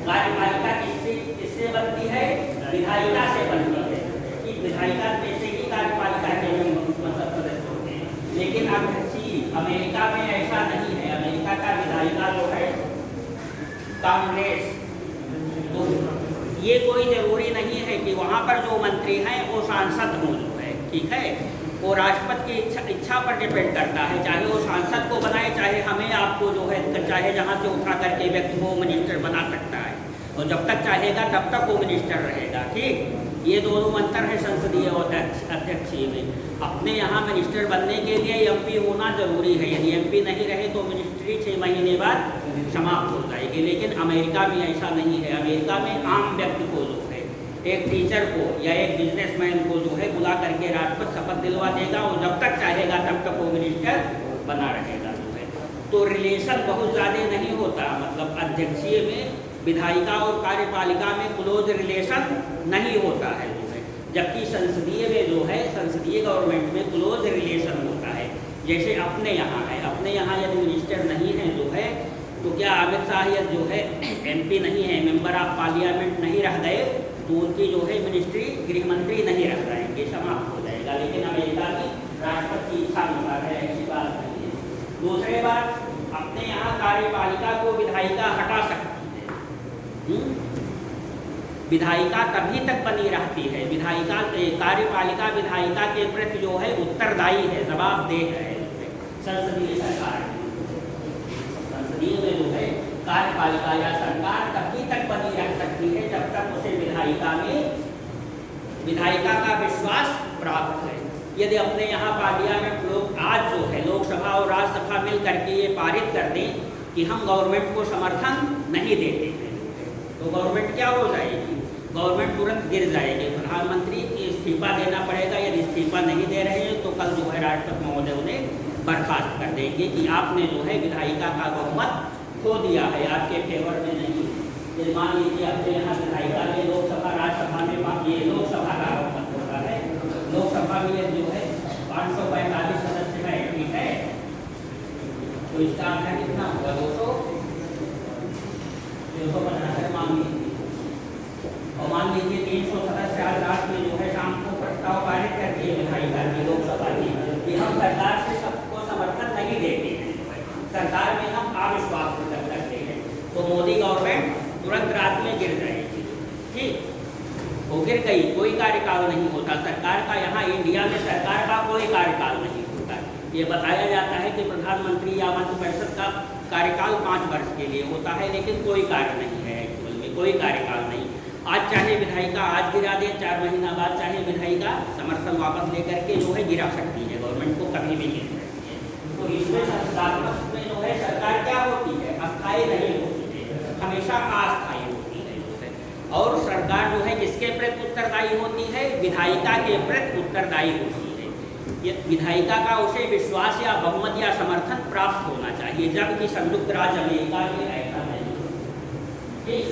A: कार्यपालिका किससे बनती है, विधायिका से बनती है, कि विधायिका जैसे ही कार्यपालिका के मतलब सदस्य होते हैं। लेकिन अमेरिका में ऐसा नहीं है, अमेरिका का विधायिका जो है कांग्रेस। तो ये कोई जरूरी नहीं है कि वहाँ पर जो मंत्री हैं वो सांसद हों जो है, ठीक है। वो राष्ट्रपति की इच्छा पर डिपेंड करता है, चाहे वो सांसद को बनाए, चाहे हमें आपको जो है, चाहे जहाँ से उठा करके व्यक्ति को मिनिस्टर बना सकता है, और जब तक चाहेगा तब तक वो मिनिस्टर रहेगा, ठीक। ये दोनों अंतर है संसदीय और अध्यक्षीय में। अपने यहाँ मिनिस्टर बनने के लिए एमपी होना जरूरी है, यदि एमपी नहीं रहे तो मिनिस्ट्री 6 महीने बाद समाप्त हो जाएगी। लेकिन अमेरिका में ऐसा नहीं है। अमेरिका में आम व्यक्ति को जो है, एक टीचर को या एक बिजनेसमैन को जो है बुला करके राष्ट्रपति शपथ दिलवा देगा, और जब तक चाहेगा तब तक वो मिनिस्टर बना रहेगा जो है। तो रिलेशन बहुत ज़्यादा नहीं होता, मतलब अध्यक्षीय में विधायिका और कार्यपालिका में क्लोज रिलेशन नहीं होता है जो है, जबकि संसदीय में जो है, संसदीय गवर्नमेंट में क्लोज रिलेशन होता है। जैसे अपने यहाँ है, अपने यहाँ यदि मिनिस्टर नहीं है जो है, तो क्या अमित शाह जो है एमपी नहीं है, मेंबर ऑफ पार्लियामेंट नहीं रह गए, तो उनकी जो है मिनिस्ट्री गृह मंत्री नहीं रह जाएंगे, समाप्त हो जाएगा। लेकिन अमेरिका में राष्ट्रपति की इच्छा अनुसार है, ऐसी बात नहीं है। दूसरी बात, अपने यहाँ कार्यपालिका को विधायिका हटा सकती है, विधायिका तभी तक बनी रहती है, विधायिका कार्यपालिका विधायिका के प्रति जो है उत्तरदायी है, जवाबदेह है। संसदीय सरकार, संसदीय में जो है कार्यपालिका या सरकार तभी तक बनी रह सकती है जब तक उसे विधायिका का विश्वास प्राप्त है। यदि अपने यहाँ पार्लियामेंट लोग आज जो है लोकसभा और राज्यसभा मिल करके ये पारित कर दें कि हम गवर्नमेंट को समर्थन नहीं देते हैं, तो गवर्नमेंट क्या हो जाएगी, गवर्नमेंट तुरंत गिर जाएगी। प्रधानमंत्री इस्तीफा देना पड़ेगा, यदि इस्तीफा नहीं दे रहे हैं तो कल जो है राष्ट्रपति महोदय उन्हें बर्खास्त कर देंगे कि आपने जो है विधायिका का बहुमत खो दिया है, आपके फेवर में नहीं। यदि मान लीजिए अपने यहाँ विधायिका में लोकसभा राज्यसभा में ये लोकसभा का बहुमत होता है, लोकसभा में जो है 545 सदस्य है, ठीक है, तो इसका आंकड़ा कितना होगा, 250 मान लीजिए। और मान लीजिए 300 सदस्य आज रात में जो है शाम को प्रस्ताव पारित करती है विधायिका की लोकसभा की कि हम सरकार से सबको समर्थन नहीं देते हैं, सरकार में हम अविश्वास प्रकट करते हैं, तो मोदी गवर्नमेंट तुरंत रात में गिर जाएगी, ठीक। वो गिर गई, कोई कार्यकाल नहीं होता सरकार का। यहाँ इंडिया में सरकार का कोई कार्यकाल नहीं होता। ये बताया जाता है कि प्रधानमंत्री या मंत्रिपरिषद का कार्यकाल 5 वर्ष के लिए होता है, लेकिन कोई कार्य नहीं है, एक्चुअल में कोई कार्यकाल नहीं। आज चाहे विधायिका आज गिरा दे, 4 महीना बाद चाहे विधायिका समर्थन वापस लेकर के जो है गिरा सकती है, गवर्नमेंट को कभी भी गिर सकती है। तो इसमें संस्थात्मक में जो है सरकार क्या होती है, अस्थायी नहीं होती है, हमेशा अस्थायी होती है। और सरकार जो है किसके प्रति उत्तरदायी होती है, विधायिका के प्रति उत्तरदायी होती है। ये विधायिका का उसे विश्वास या बहुमत या समर्थन प्राप्त होना चाहिए, जबकि संयुक्त राज्य अमेरिका में ऐसा नहीं। ठीक,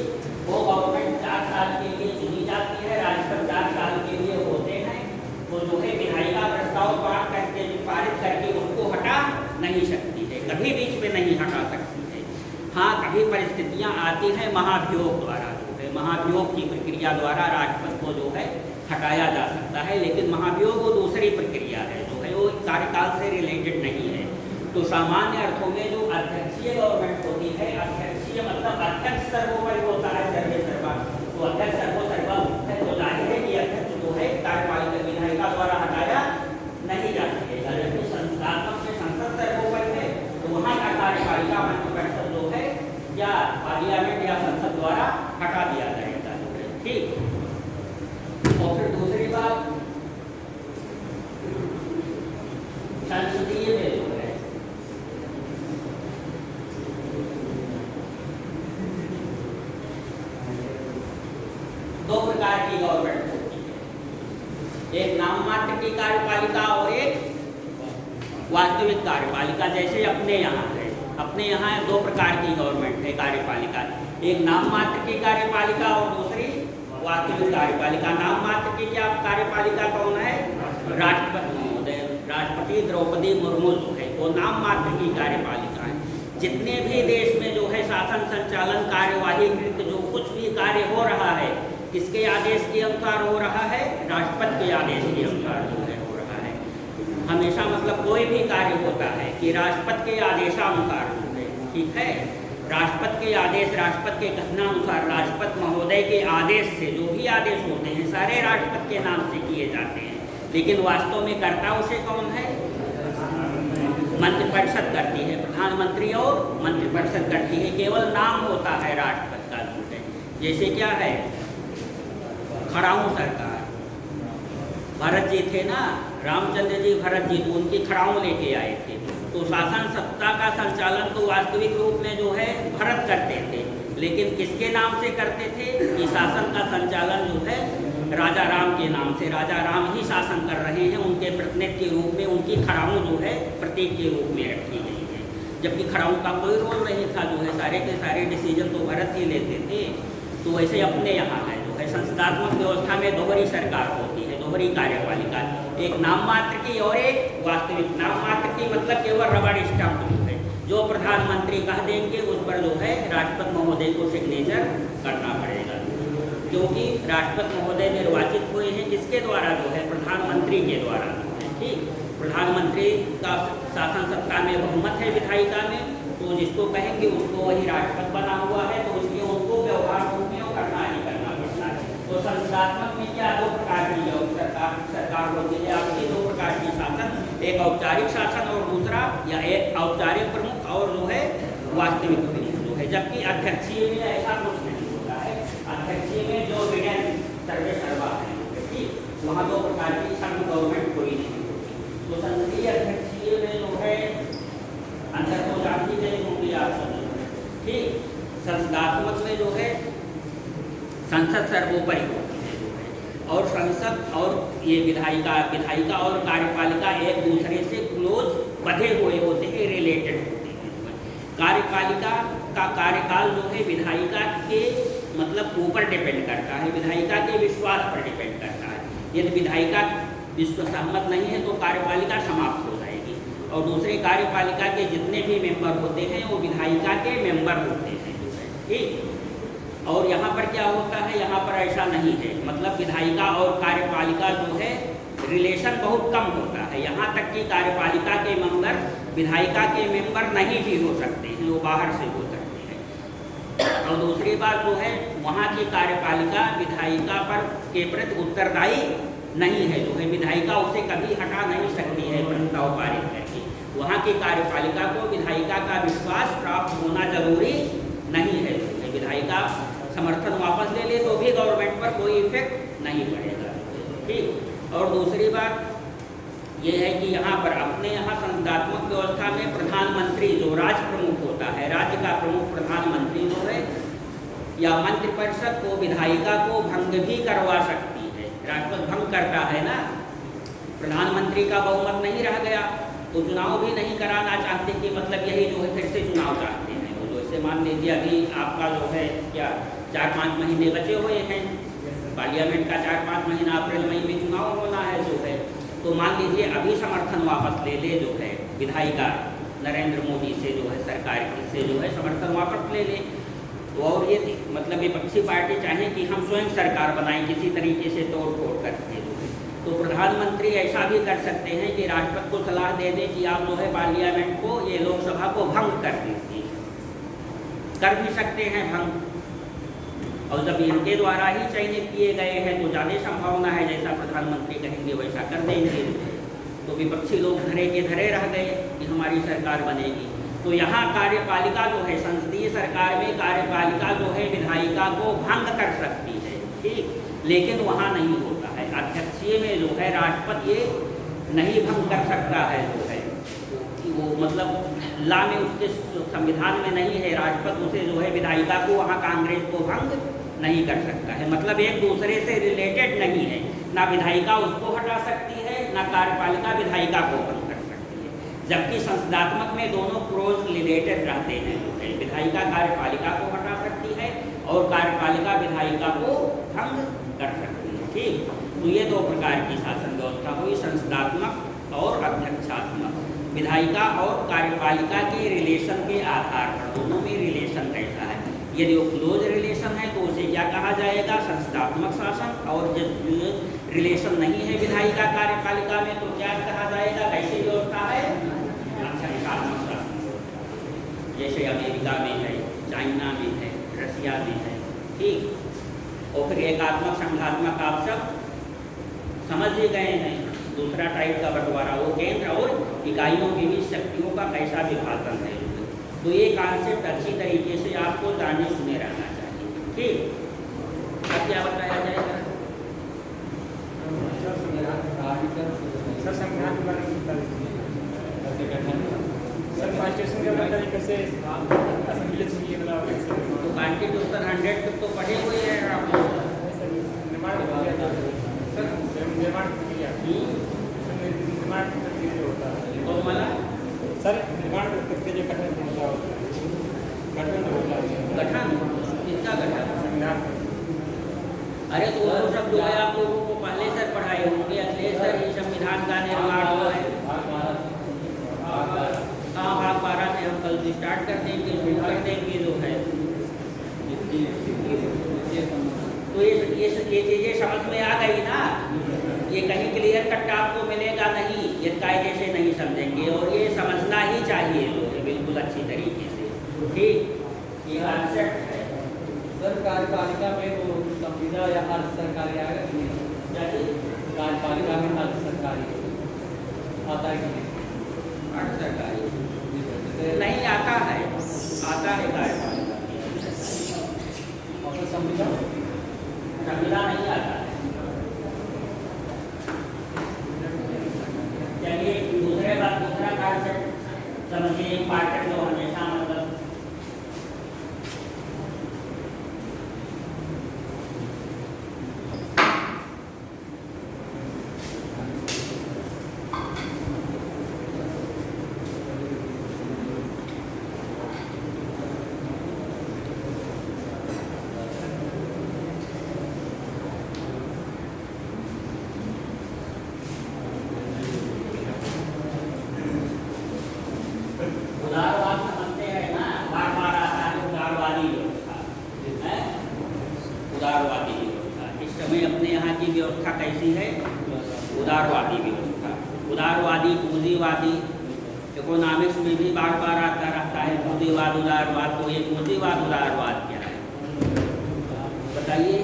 A: वो गवर्नमेंट 4 साल के लिए चुनी जाती है, राष्ट्रपति 4 साल के लिए होते शक्तियाँ आती हैं महाभियोग द्वारा, जो है महाभियोग की प्रक्रिया द्वारा राष्ट्रपति को जो है हटाया जा सकता है। लेकिन महाभियोग वो दूसरी प्रक्रिया है, जो है वो कार्यकाल से रिलेटेड नहीं है। तो सामान्य अर्थों में जो अध्यक्षीय गवर्नमेंट होती है, अध्यक्षीय मतलब अध्यक्ष सर्वोपरि होता है, सर्वे सर्वा, तो अध्यक्ष सर्वोपरि है, तो जाहिर है कि अध्यक्ष जो है कार्यपालिका विधायिका द्वारा हटाया नहीं जा सकेगा। जबकि संस्थात्मक में संसद सर्वोपरि है, तो वहाँ का कार्यपालिका मंत्रिपरिषद जो है या पार्लियामेंट या संसद द्वारा हटा दिया जाएगा, जो है ठीक। और फिर दूसरी बात, संसदीय में जो है दो प्रकार की गवर्नमेंट होती है, एक नाम मात्र की कार्यपालिका और एक वास्तविक कार्यपालिका। जैसे अपने यहाँ है, अपने यहाँ दो प्रकार की गवर्नमेंट है कार्यपालिका, एक नाम मात्र की कार्यपालिका और दूसरी वास्तविक कार्यपालिका। नाम मात्र की क्या कार्यपालिका कौन है? राष्ट्रपति महोदय, राष्ट्रपति द्रौपदी मुर्मू जो है वो नाम मात्र की कार्यपालिका है। जितने भी देश में जो है शासन संचालन कार्यवाही कृत जो कुछ भी कार्य हो रहा है, किसके आदेश के अनुसार हो रहा है? राष्ट्रपति के आदेश के अनुसार जो है हो रहा है। हमेशा मतलब कोई भी कार्य होता है कि राष्ट्रपति के आदेशानुसार जो है, ठीक है, राष्ट्रपति के आदेश, राष्ट्रपति के कथनानुसार, राष्ट्रपति महोदय के आदेश से जो भी आदेश होते हैं सारे राष्ट्रपति के नाम से किए जाते हैं। लेकिन वास्तव में कर्ता उसे कौन है? मंत्रिपरिषद करती है, प्रधानमंत्री और मंत्रिपरिषद करती है। केवल नाम होता है राष्ट्रपति का जो है। जैसे क्या है, खड़ाऊ सरकार, भरत जी थे ना, रामचंद्र जी भरत जी, तो उनकी खड़ाऊ लेके आए थे। तो शासन सत्ता का संचालन तो वास्तविक रूप में जो है भरत करते थे, लेकिन किसके नाम से करते थे? कि शासन का संचालन जो है राजा राम के नाम से, राजा राम ही शासन कर रहे हैं, उनके प्रतिनिधि के रूप में उनकी खड़ाऊ जो है प्रतीक के रूप में रखी गई है। जबकि खड़ाऊ का कोई रोल नहीं था, जो है सारे के सारे डिसीजन तो भरत ही लेते थे। तो वैसे अपने यहाँ है जो है संस्थात्मक व्यवस्था में दोहरी सरकार होती है, दोहरी कार्यपालिका, एक नाम मात्र की और एक वास्तविक। नाम मात्र की मतलब केवल रबड़ स्टाम्प जो है, जो प्रधानमंत्री कह देंगे उस पर जो है राष्ट्रपति महोदय को सिग्नेचर करना पड़ेगा, क्योंकि राष्ट्रपति महोदय निर्वाचित हुए हैं किसके द्वारा? जो है प्रधानमंत्री के द्वारा, ठीक। प्रधानमंत्री का शासन सत्ता में बहुमत है विधायिका में, तो जिसको कहेंगे उसको वही राष्ट्रपति बना हुआ है, तो इसलिए उनको व्यवहार रूप में करना ही करना पड़ता है। तो संस्थात्मक में क्या दो प्रकार की सरकार होती है आपकी, दो प्रकार की शासन, एक औपचारिक शासन और दूसरा या एक औपचारिक प्रमुख और जो है वास्तविक प्रमुख जो है। जबकि अध्यक्षीय में ऐसा कुछ नहीं होता है। अध्यक्षीय में जो विजन सर्वे सर्वा है, ठीक, वहाँ दो प्रकार की संघ गवर्नमेंट कोई नहीं होती। तो संसदीय अध्यक्षीय में जो है अंतर को जानती नहीं होंगी आप सब, ठीक। संस्थात्मक में जो है संसद सर्वोपरि होती है जो है, और संसद और ये विधायिका और कार्यपालिका एक दूसरे से क्लोज बंधे हुए होते हैं, रिलेटेड होते हैं। कार्यपालिका का कार्यकाल जो है विधायिका के मतलब ऊपर डिपेंड करता है, विधायिका के विश्वास पर डिपेंड करता है। यदि विधायिका विश्व सहमत नहीं है तो कार्यपालिका समाप्त हो जाएगी, और दूसरे कार्यपालिका के जितने भी मेंबर होते हैं वो विधायिका के मेंबर होते हैं, ठीक। और यहाँ पर क्या होता है, यहाँ पर ऐसा नहीं है, मतलब विधायिका और कार्यपालिका जो है रिलेशन बहुत कम होता है। यहाँ तक कि कार्यपालिका के मेंबर विधायिका के मेंबर नहीं भी हो सकते हैं, वो बाहर से हो सकते हैं। और दूसरी बात जो है, वहाँ की कार्यपालिका विधायिका पर के प्रति उत्तरदायी नहीं है, जो है विधायिका उसे कभी हटा नहीं सकती है प्रस्ताव पारित करके। वहाँ की कार्यपालिका को विधायिका का विश्वास प्राप्त होना जरूरी नहीं है, विधायिका समर्थन वापस ले ले तो भी गवर्नमेंट पर कोई इफेक्ट नहीं पड़ेगा, ठीक। और दूसरी बात यह है कि यहाँ पर अपने यहाँ संस्थात्मक व्यवस्था में प्रधानमंत्री जो राज्य प्रमुख होता है, राज्य का प्रमुख प्रधानमंत्री जो है या मंत्रिपरिषद को विधायिका को भंग भी करवा सकती है। राष्ट्रपति भंग करता है ना, प्रधानमंत्री का बहुमत नहीं रह गया तो चुनाव भी नहीं कराना चाहते, कि मतलब यही जो है फिर से चुनाव चाहते हैं। मान लीजिए अभी आपका जो है क्या 4-5 महीने बचे हुए हैं, पार्लियामेंट का 4-5 महीना अप्रैल मई में चुनाव होना है जो है, तो मान लीजिए अभी समर्थन वापस ले ले जो है विधायिका नरेंद्र मोदी से जो है सरकार से जो है समर्थन वापस ले ले, तो और ये मतलब विपक्षी पार्टी चाहे कि हम स्वयं सरकार बनाएं किसी तरीके से तोड़ फोड़ करके, तो प्रधानमंत्री ऐसा भी कर सकते हैं कि राष्ट्रपति को सलाह दे दें कि आप जो है पार्लियामेंट को, ये लोकसभा को भंग कर दीजिए, कर भी सकते हैं भंग। और जब इनके द्वारा ही चयनित किए गए हैं तो ज़्यादा संभावना है जैसा प्रधानमंत्री कहेंगे वैसा कर देंगे। तो विपक्षी लोग धरे के धरे रह गए कि हमारी सरकार बनेगी। तो यहाँ कार्यपालिका जो है, संसदीय सरकार में कार्यपालिका जो है विधायिका को भंग कर सकती है, ठीक, लेकिन वहाँ नहीं होता है। अध्यक्षीय में जो है राष्ट्रपति ये नहीं भंग कर सकता है, जो है वो मतलब ला में उसके संविधान में नहीं है, राष्ट्रपति उसे जो है विधायिका को वहाँ कांग्रेस को भंग नहीं कर सकता है। मतलब एक दूसरे से रिलेटेड नहीं है, ना विधायिका उसको हटा सकती है, ना कार्यपालिका विधायिका को भंग कर सकती है। जबकि संसदात्मक में दोनों क्लोज रिलेटेड रहते हैं, विधायिका कार्यपालिका को हटा सकती है और कार्यपालिका विधायिका को भंग कर सकती है, ठीक। तो ये दो प्रकार की शासन व्यवस्था हुई, संसदात्मक और अध्यक्षात्मक। विधायिका और कार्यपालिका के रिलेशन के आधार पर दोनों में रिलेशन कैसा है। यदि वो क्लोज रिलेशन है तो उसे क्या कहा जाएगा, संसदात्मक शासन। और जब रिलेशन नहीं है विधायिका कार्यपालिका में तो क्या कहा जाएगा, कैसी व्यवस्था है, अध्यक्षात्मक शासन। जैसे अमेरिका में है, चाइना में है, रसिया में है, ठीक। और फिर एकात्मक संघात्मक आप सब समझ ही गए हैं। दूसरा टाइप का बंटवारा वो केंद्र और इकाइयों के बीच शक्तियों का कैसा विभाजन है। तो ये कॉन्सेप्ट अच्छी तरीके से आपको जाने सुने रहना चाहिए, ठीक। अब क्या बताया जाएगा,
C: सर संविधान के बारे में बता दीजिए। सर कॉन्स्टिट्यूशन के बारे में कैसे असेंबली चाहिए, मतलब
A: तो कॉन्स्टिट्यूशन 100 तक तो पढ़े हुए हैं आप लोग।
C: निर्माण होता है
A: तो मला
C: सर, निर्माण प्रक्रिया जो गठन होता है, गठन होता है,
A: गठन किसका गठन,
C: संविधान।
A: अरे तो वो सब जो है आप लोगों को पहले से पढ़ाए होंगे, अखिलेश सर ही संविधान का निर्माण हुआ है। हाँ, भाग 12 से हम कल से स्टार्ट कर देंगे, शुरू कर देंगे जो है। तो ये चीज़ें समझ में आ गई ना। ये कहीं क्लियर कट आपको मिलेगा नहीं, ये कायदे से नहीं समझेंगे, और ये समझना ही चाहिए लोग बिल्कुल अच्छी तरीके से, ठीक। ये कॉन्सेप्ट है।
B: सर कार्यपालिका में वो संविदा या अर्ध सरकारी आएगा कि नहीं, कार्यपालिका में अर्ध सरकारी आता है कि नहीं,
A: अर्ध सरकारी नहीं आता है, आता है कार्यपालिका
B: और संविदा
A: नहीं आता है। चलिए दूसरा कॉन्सेप्ट समझिए, इम्पॉर्टेंट जो हमेशा मतलब उदारवाद समझते हैं ना, बार आता है उदारवादी व्यवस्था है, उदारवादी व्यवस्था। इस समय अपने यहाँ की व्यवस्था कैसी है, उदारवादी व्यवस्था। उदारवादी, पूंजीवादी, इकोनॉमिक्स में भी बार आता रहता है पूंजीवाद उदारवाद। तो ये पूंजीवाद उदारवाद क्या है बताइए,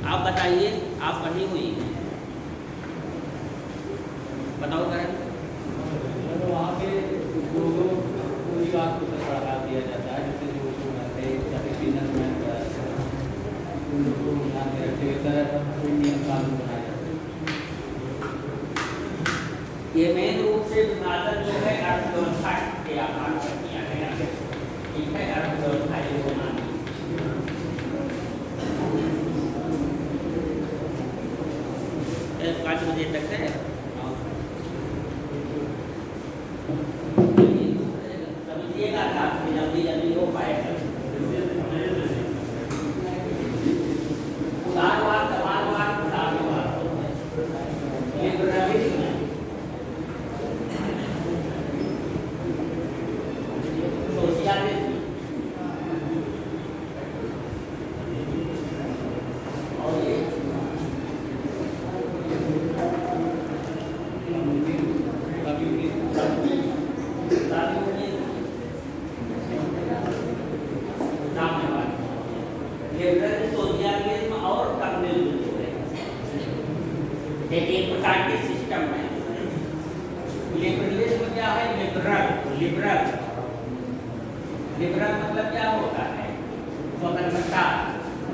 A: आप बताइए, आप पढ़ी हुई हैं, बताओ करें।
B: वहाँ पे लोगों पूरी बात को बढ़ा दिया जाता है, जैसे जो बिजनेसमैन उनको ध्यान में रखते हुए कोई नियम कानून बनाया जाता है।
A: ये मेन रूप से विभाजन जो है अर्थव्यवस्था के आधार पर किया गया है, ठीक है। अर्थव्यवस्था इकोनॉमी 5 बजे तक है। समझिएगा था जल्दी हो पाएगा। उदारवाद, समाजवाद, साम्यवाद, liberalism, socialism, liberal liberal liberal मतलब क्या होता है? स्वतंत्रता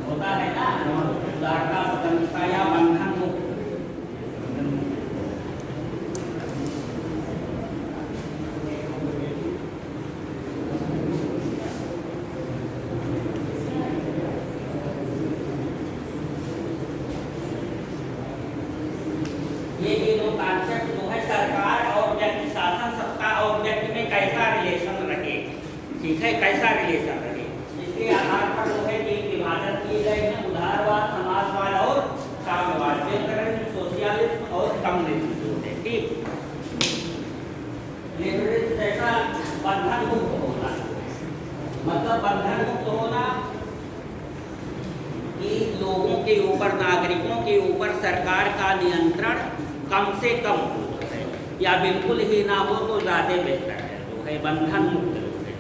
A: होता है ना, उदारता, स्वतंत्रता या बंधन मुक्त। ये तीनों कॉन्सेप्ट जो है सरकार और व्यक्ति, शासन सत्ता और व्यक्ति में कैसा रिलेशन रहे, ठीक है, कैसा रिलेशन रहे, इसके आधार पर जो है तीन विभाजन किए गए हैं: उदारवाद, समाजवाद और साम्यवाद, लिबरलिज्म, सोशलिज्म और कम्युनिज्म जो है। ठीक, लिबरलिज्म जैसा बंधन मुक्त होना, मतलब बंधन मुक्त होना कि लोगों के ऊपर, नागरिकों के ऊपर सरकार का नियंत्रण कम से कम हो है, या बिल्कुल ही ना हो तो ज़्यादा बेहतर है जो है, बंधन मुक्त जो है।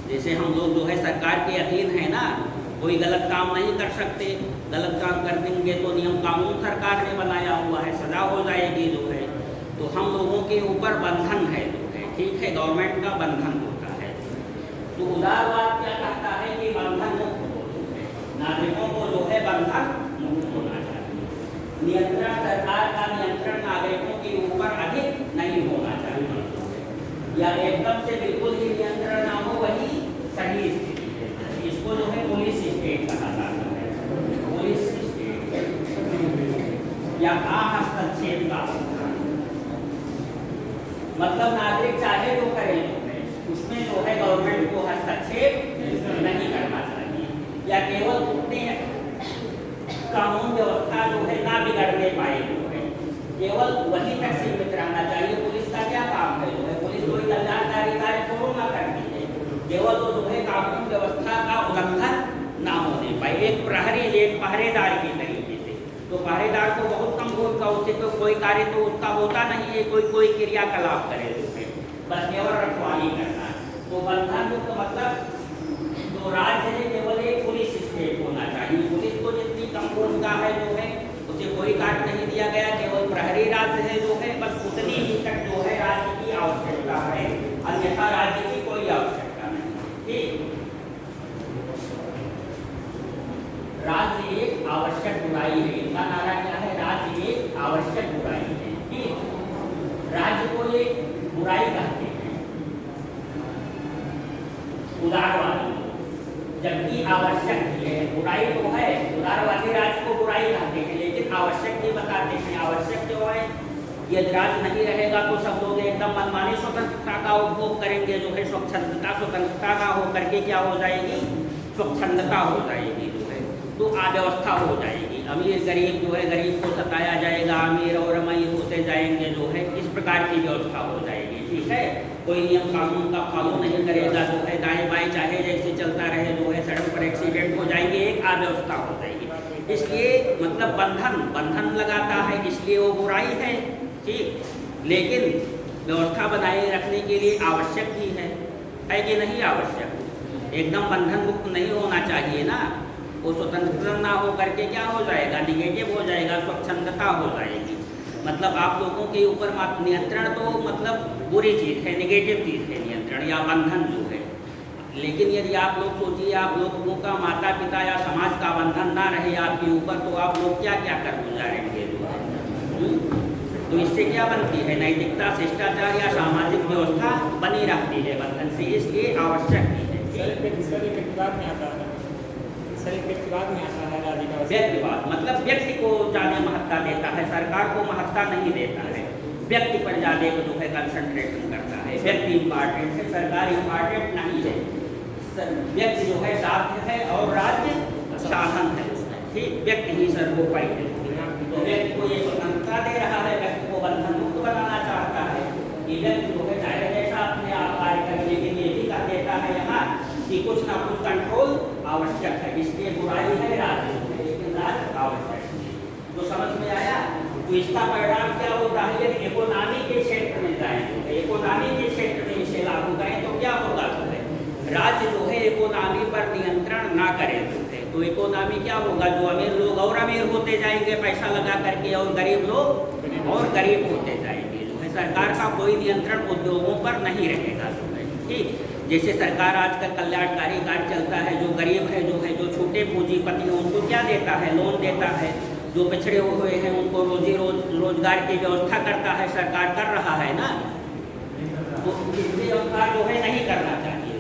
A: जैसे हम लोग जो है सरकार के अधीन है ना, कोई गलत काम नहीं कर सकते, गलत काम कर देंगे तो नियम कानून सरकार ने बनाया हुआ है, सजा हो जाएगी जो है। तो हम लोगों के ऊपर बंधन है जो है, ठीक है, गवर्नमेंट का बंधन होता है। तो उदारवाद क्या कहता है कि बंधन मुक्त हो, नागरिकों को जो है बंधन मुक्त होना चाहिए। नियंत्रण, सरकार का नियंत्रण नागरिकों के ऊपर अधिक नहीं होना चाहिए, या एकदम से बिल्कुल ही नियंत्रण ना हो, वही सही स्थिति है। इसको जो है पुलिस स्टेट कहा जाता है, पुलिस स्टेट या हस्तक्षेप का मतलब नागरिक चाहे जो करे उसमें जो है गवर्नमेंट को हस्तक्षेप नहीं करना चाहिए, या केवल उतने कानून व्यवस्था जो है ना बिगड़ने पाए जो है, केवल वहीं तक सीमित रहना चाहिए। पुलिस का क्या काम है जो है, पुलिस कोई कल्याणकारी कार्य थोड़ा ना करती है, केवल वो जो है कानून व्यवस्था का उल्लंघन ना होने पाए। एक प्रहरी, एक पहरेदार की तरीके से, तो पहरेदार को बहुत कम भूमिका, उससे तो कोई कार्य तो उसका होता नहीं है, कोई क्रियाकलाप करे जो है, बस केवल रखवाली करना। तो बंधन मुक्त मतलब जो राज्य है केवल एक पुलिस स्टेट होना चाहिए, पुलिस को जितनी कम भूमिका है जो है उसे कोई कार्य नहीं दिया गया, केवल प्रहरी राज्य है जो है, बस उतनी ही तक जो है राज्य की आवश्यकता है, अन्यथा राज्य की कोई आवश्यकता नहीं। ठीक, राज्य एक आवश्यक बुराई है, इनका नारा क्या है? राज्य एक आवश्यक बुराई है। ठीक, राज्य को एक बुराई कहते हैं उदारवादी, जबकि आवश्यक है। बुराई तो है, उदारवादी राज्य को बुराई कहते हैं, लेकिन आवश्यक भी बताते हैं। आवश्यक क्यों है? यदि राज्य नहीं रहेगा तो सब लोग एकदम मनमानी स्वतंत्रता का उपभोग करेंगे जो है, स्वतंत्रता ना हो करके क्या हो जाएगी? स्वच्छंदता हो जाएगी जो है, तो अव्यवस्था हो जाएगी। अमीर गरीब जो है, गरीब को सताया जाएगा, अमीर और अमीर होते जाएंगे जो है, इस प्रकार की व्यवस्था हो जाएगी। ठीक है, कोई नियम कानून का फॉलो नहीं करेगा जो है, दाएं बाएं चाहे जैसे चलता रहे जो है, सड़क पर एक्सीडेंट हो जाएंगे, एक अव्यवस्था हो जाएगी। इसलिए मतलब बंधन लगाता है, इसलिए वो बुराई है। ठीक, लेकिन व्यवस्था बनाए रखने के लिए आवश्यक भी है कि नहीं आवश्यक? एकदम बंधन मुक्त नहीं होना चाहिए ना, वो स्वतंत्रता ना हो करके क्या हो जाएगा? निगेटिव हो जाएगा, स्वच्छंदता हो जाएगी। मतलब आप लोगों के ऊपर नियंत्रण तो मतलब बुरी चीज़ है, निगेटिव चीज़ है नियंत्रण या बंधन जो है। लेकिन यदि आप लोग सोचिए, आप लोगों का माता पिता या समाज का बंधन ना रहे आपके ऊपर, तो आप लोग क्या क्या कर गुजारेंगे जो है? तो इससे क्या बनती है? नैतिकता, शिष्टाचार या सामाजिक व्यवस्था बनी रहती है बंधन से, इसलिए आवश्यक भी है। व्यक्तिवाद मतलब व्यक्ति को ज़्यादा महत्ता देता है, सरकार को महत्ता नहीं देता है, व्यक्ति पर ज़्यादा जो है कंसंट्रेशन करता है। व्यक्ति इम्पॉर्टेंट है, सरकार इम्पॉर्टेंट नहीं है। व्यक्ति जो है साध्य है और राज्य शासन है। ठीक, व्यक्ति ही सर्वोपरि है। तो व्यक्ति को ये स्वतंत्रता दे रहा है, व्यक्ति को बंधन मुक्त बनाना चाहता है। ये व्यक्ति जो है चाहे जैसा अपने आप कार्य करे, लेकिन ये भी कह देता है यहाँ कि कुछ ना कुछ कंट्रोल आवश्यक है, इसलिए बुराई है राज्य, लेकिन राज्य आवश्यक है। तो समझ में आया? तो इसका परिणाम क्या होता है? यदि इकोनॉमी के क्षेत्र में जाएंगे, इकोनॉमी के क्षेत्र में इसे लागू करें तो क्या होगा? जो है राज्य जो है इकोनॉमी पर नियंत्रण ना करे तो इकोनॉमी क्या होगा? जो अमीर लोग और अमीर होते जाएंगे पैसा लगा करके, और गरीब लोग और गरीब होते जाएंगे जो है। सरकार का कोई नियंत्रण उद्योगों पर नहीं रहेगा जो है। ठीक, जैसे सरकार आजकल कल्याणकारी कार्य चलता है, जो गरीब है जो छोटे पूंजीपति हैं उनको क्या देता है, लोन देता है, जो पिछड़े हुए हैं उनको रोजगार की व्यवस्था करता है, सरकार कर रहा है ना। तो इनके अनुसार जो है नहीं करना चाहिए,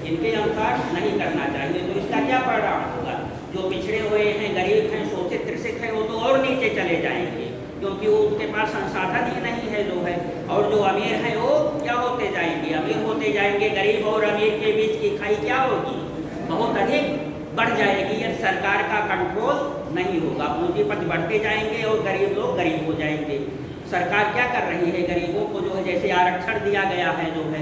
A: इनके अनुसार नहीं करना चाहिए। तो इसका क्या परिणाम होगा, जो पिछड़े हुए हैं, गरीब हैं, शोषित कृषित हैं, वो तो और नीचे चले जाएंगे, क्योंकि वो उनके पास संसाधन ही नहीं है जो है। और जो अमीर हैं वो क्या होते जाएंगे, अमीर होते जाएंगे। गरीब और अमीर के बीच की खाई क्या होगी, बहुत अधिक बढ़ जाएगी यदि सरकार का कंट्रोल नहीं होगा। पूंजीपति बढ़ते जाएंगे और गरीब लोग गरीब हो जाएंगे। सरकार क्या कर रही है, गरीबों को जो है जैसे आरक्षण दिया गया है जो है,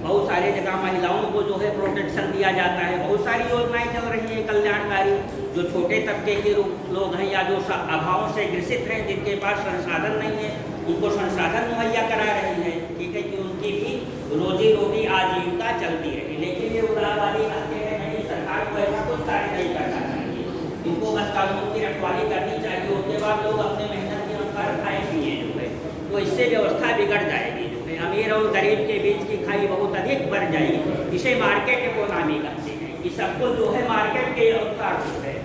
A: बहुत सारे जगह महिलाओं को जो है प्रोटेक्शन दिया जाता है, बहुत सारी योजनाएं चल रही हैं कल्याणकारी। जो छोटे तबके के लोग हैं या जो अभावों से ग्रसित हैं, जिनके पास संसाधन नहीं है, उनको संसाधन मुहैया करा रही है। ठीक है, कि उनकी भी रोजी रोटी आजीविका चलती रहे। लेकिन ये उदारवादी कहते हैं नहीं, सरकार को ऐसा कुछ कार्य नहीं करना चाहिए, इनको बस कानून की रखवाली करनी चाहिए, उसके बाद लोग अपने मेहनत के अनुसार खाए पिए जो है। तो इससे व्यवस्था बिगड़ जाएगी जो है, अमीर और गरीब के बीच की खाई बहुत अधिक बढ़ जाएगी। इसे मार्केट इकोनॉमी कहते हैं, कि सब कुछ जो है मार्केट के अनुसार जो है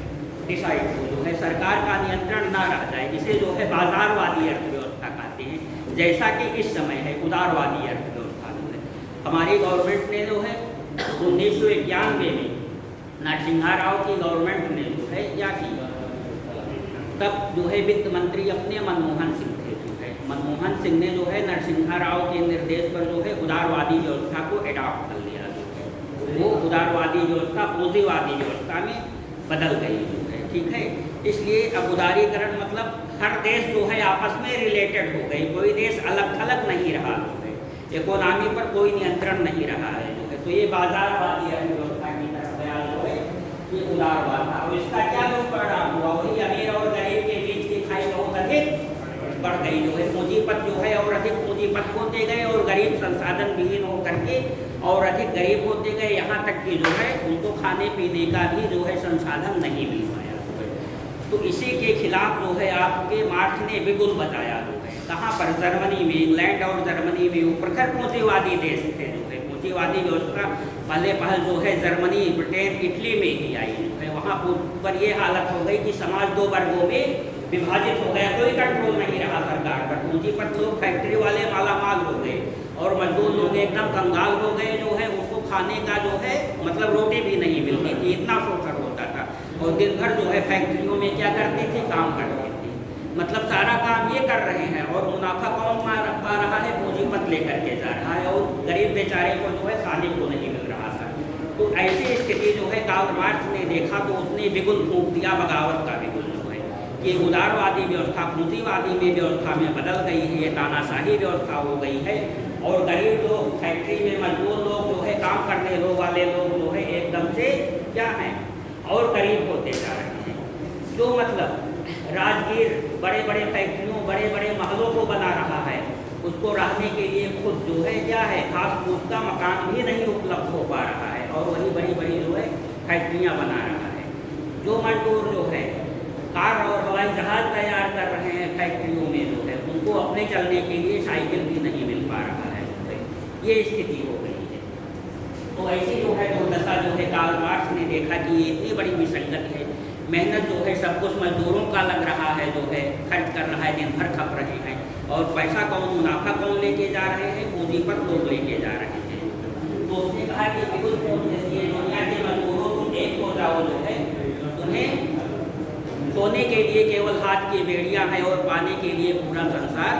A: डिसाइड हो, जो है सरकार का नियंत्रण ना रह जाए। इसे जो है बाजारवादी अर्थव्यवस्था कहते हैं, जैसा कि इस समय है उदारवादी अर्थव्यवस्था जो है। हमारी गवर्नमेंट ने जो है 1991 में नरसिम्हा राव की गवर्नमेंट ने जो है क्या किया, तब जो है वित्त मंत्री अपने मनमोहन सिंह थे जो है। मनमोहन सिंह ने जो है नरसिम्हा राव के निर्देश पर जो है उदारवादी व्यवस्था को एडॉप्ट कर लिया जो है। वो उदारवादी व्यवस्था पूंजीवादी व्यवस्था में बदल गई जो है। ठीक है, इसलिए अब उदारीकरण मतलब हर देश जो है आपस में रिलेटेड हो गई, कोई देश अलग थलग नहीं रहा जो है, इकोनॉमी पर कोई नियंत्रण नहीं रहा है जो है। तो ये बाजारवादी अर्थव्यवस्था की तरफ गया जो है, ये उदारवाद था। और इसका क्या दुष्परिणाम हुआ, वही अमीर और गरीब के बीच की खाई बहुत अधिक बढ़ गई जो है। पूंजीपत जो है और अधिक पूंजीपत होते गए और गरीब संसाधन विहीन होकर के और अधिक गरीब होते गए, यहाँ तक कि जो है उनको खाने पीने का भी जो है संसाधन नहीं मिल पाया। तो इसी के खिलाफ जो है आपके मार्क्स ने बिगुल बजाया जो है। कहाँ पर, जर्मनी में, इंग्लैंड और जर्मनी में वो प्रखर पूंजीवादी देश थे जो है। पूंजीवादी व्यवस्था पहल जो है जर्मनी, ब्रिटेन, इटली में ही आई जो है। वहाँ पर ये हालत हो गई कि समाज दो वर्गों में विभाजित हो गया, कोई कंट्रोल नहीं रहा सरकार पर। पूंजीपत लोग, फैक्ट्री वाले मालामाल हो गए और मजदूर लोग एकदम कंगाल हो गए जो है। उनको खाने का जो है मतलब रोटी भी नहीं मिलती थी, इतना शोषण होता था। और दिन भर जो है फैक्ट्रियों में क्या करते थे, काम करते थे। मतलब सारा काम ये कर रहे हैं और मुनाफा कौन पा रहा है, पूंजीपत लेकर के जा रहा है, और गरीब बेचारे को जो है खाने को नहीं मिल रहा था। तो ऐसी स्थिति जो है कार्ल मार्क्स ने देखा तो उसने बिगुल फूंक दिया, बगावत का बिगुल जो है। ये उदारवादी व्यवस्था पूंजीवादी में व्यवस्था में बदल गई है, ये तानाशाही व्यवस्था हो गई है। और गरीब लोग, फैक्ट्री में मजदूर लोग जो है, काम करने वाले लोग जो है एकदम से क्या है और गरीब होते जा रहे हैं। जो मतलब राजगीर बड़े बड़े फैक्ट्रियों, बड़े बड़े महलों को बना रहा है, उसको रहने के लिए खुद जो है क्या है, खास फूस का मकान भी नहीं उपलब्ध हो पा रहा है, और वही बड़ी बड़ी जो है फैक्ट्रियाँ बना रहा है। जो मजदूर जो है कार और हवाई जहाज तैयार कर रहे हैं फैक्ट्रियों में जो है, उनको अपने चलने के लिए साइकिल भी नहीं मिल पा रहा है। ये स्थिति हो गई है। तो ऐसी जो है दुर्दशा जो है कार्ल मार्क्स ने देखा कि ये इतनी बड़ी विसंगति है। मेहनत जो है सब कुछ मजदूरों का लग रहा है जो है, खर्च कर रहा है, दिन भर खप रहे हैं, और पैसा कौन, मुनाफा कौन लेके जा रहे हैं, पूंजीपत लोग लेके जा रहे हैं। तो उसने कहा कि बिल्कुल दुनिया के मजदूरों को एक हो जाओ जो है, तुम्हें सोने के लिए केवल हाथ की बेड़ियां हैं और पाने के लिए पूरा संसार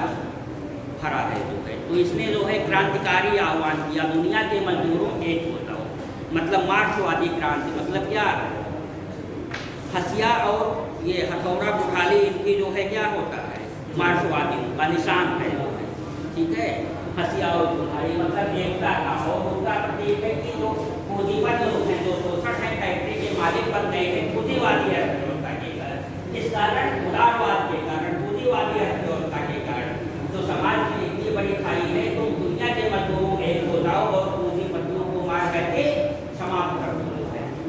A: भरा है जो है। तो इसने जो है क्रांतिकारी आह्वान किया, दुनिया के मजदूरों एक हो जाओ। मतलब मार्क्सवादी क्रांति, मतलब क्या, हसिया और ये हथौड़ा बुढ़ाली, इनकी जो है क्या होता है, मार्क्सवादियों का निशान है जो है। ठीक है, हसिया और बुढ़ाली मतलब एकता का, और उसका प्रतीक है कि जो पूंजीपत लोग हैं, जो शोषण है, फैक्ट्री के मालिक बन गए हैं पूंजीवादी अर्थव्यवस्था के कारण। इस कारण उदारवाद के कारण, पूंजीवादी अर्थव्यवस्था के कारण जो समाज में इतनी बड़ी खाई है, तो दुनिया के मजदूरों एक हो जाओ और पूंजीपतियों को मार करके समाप्त कर दो।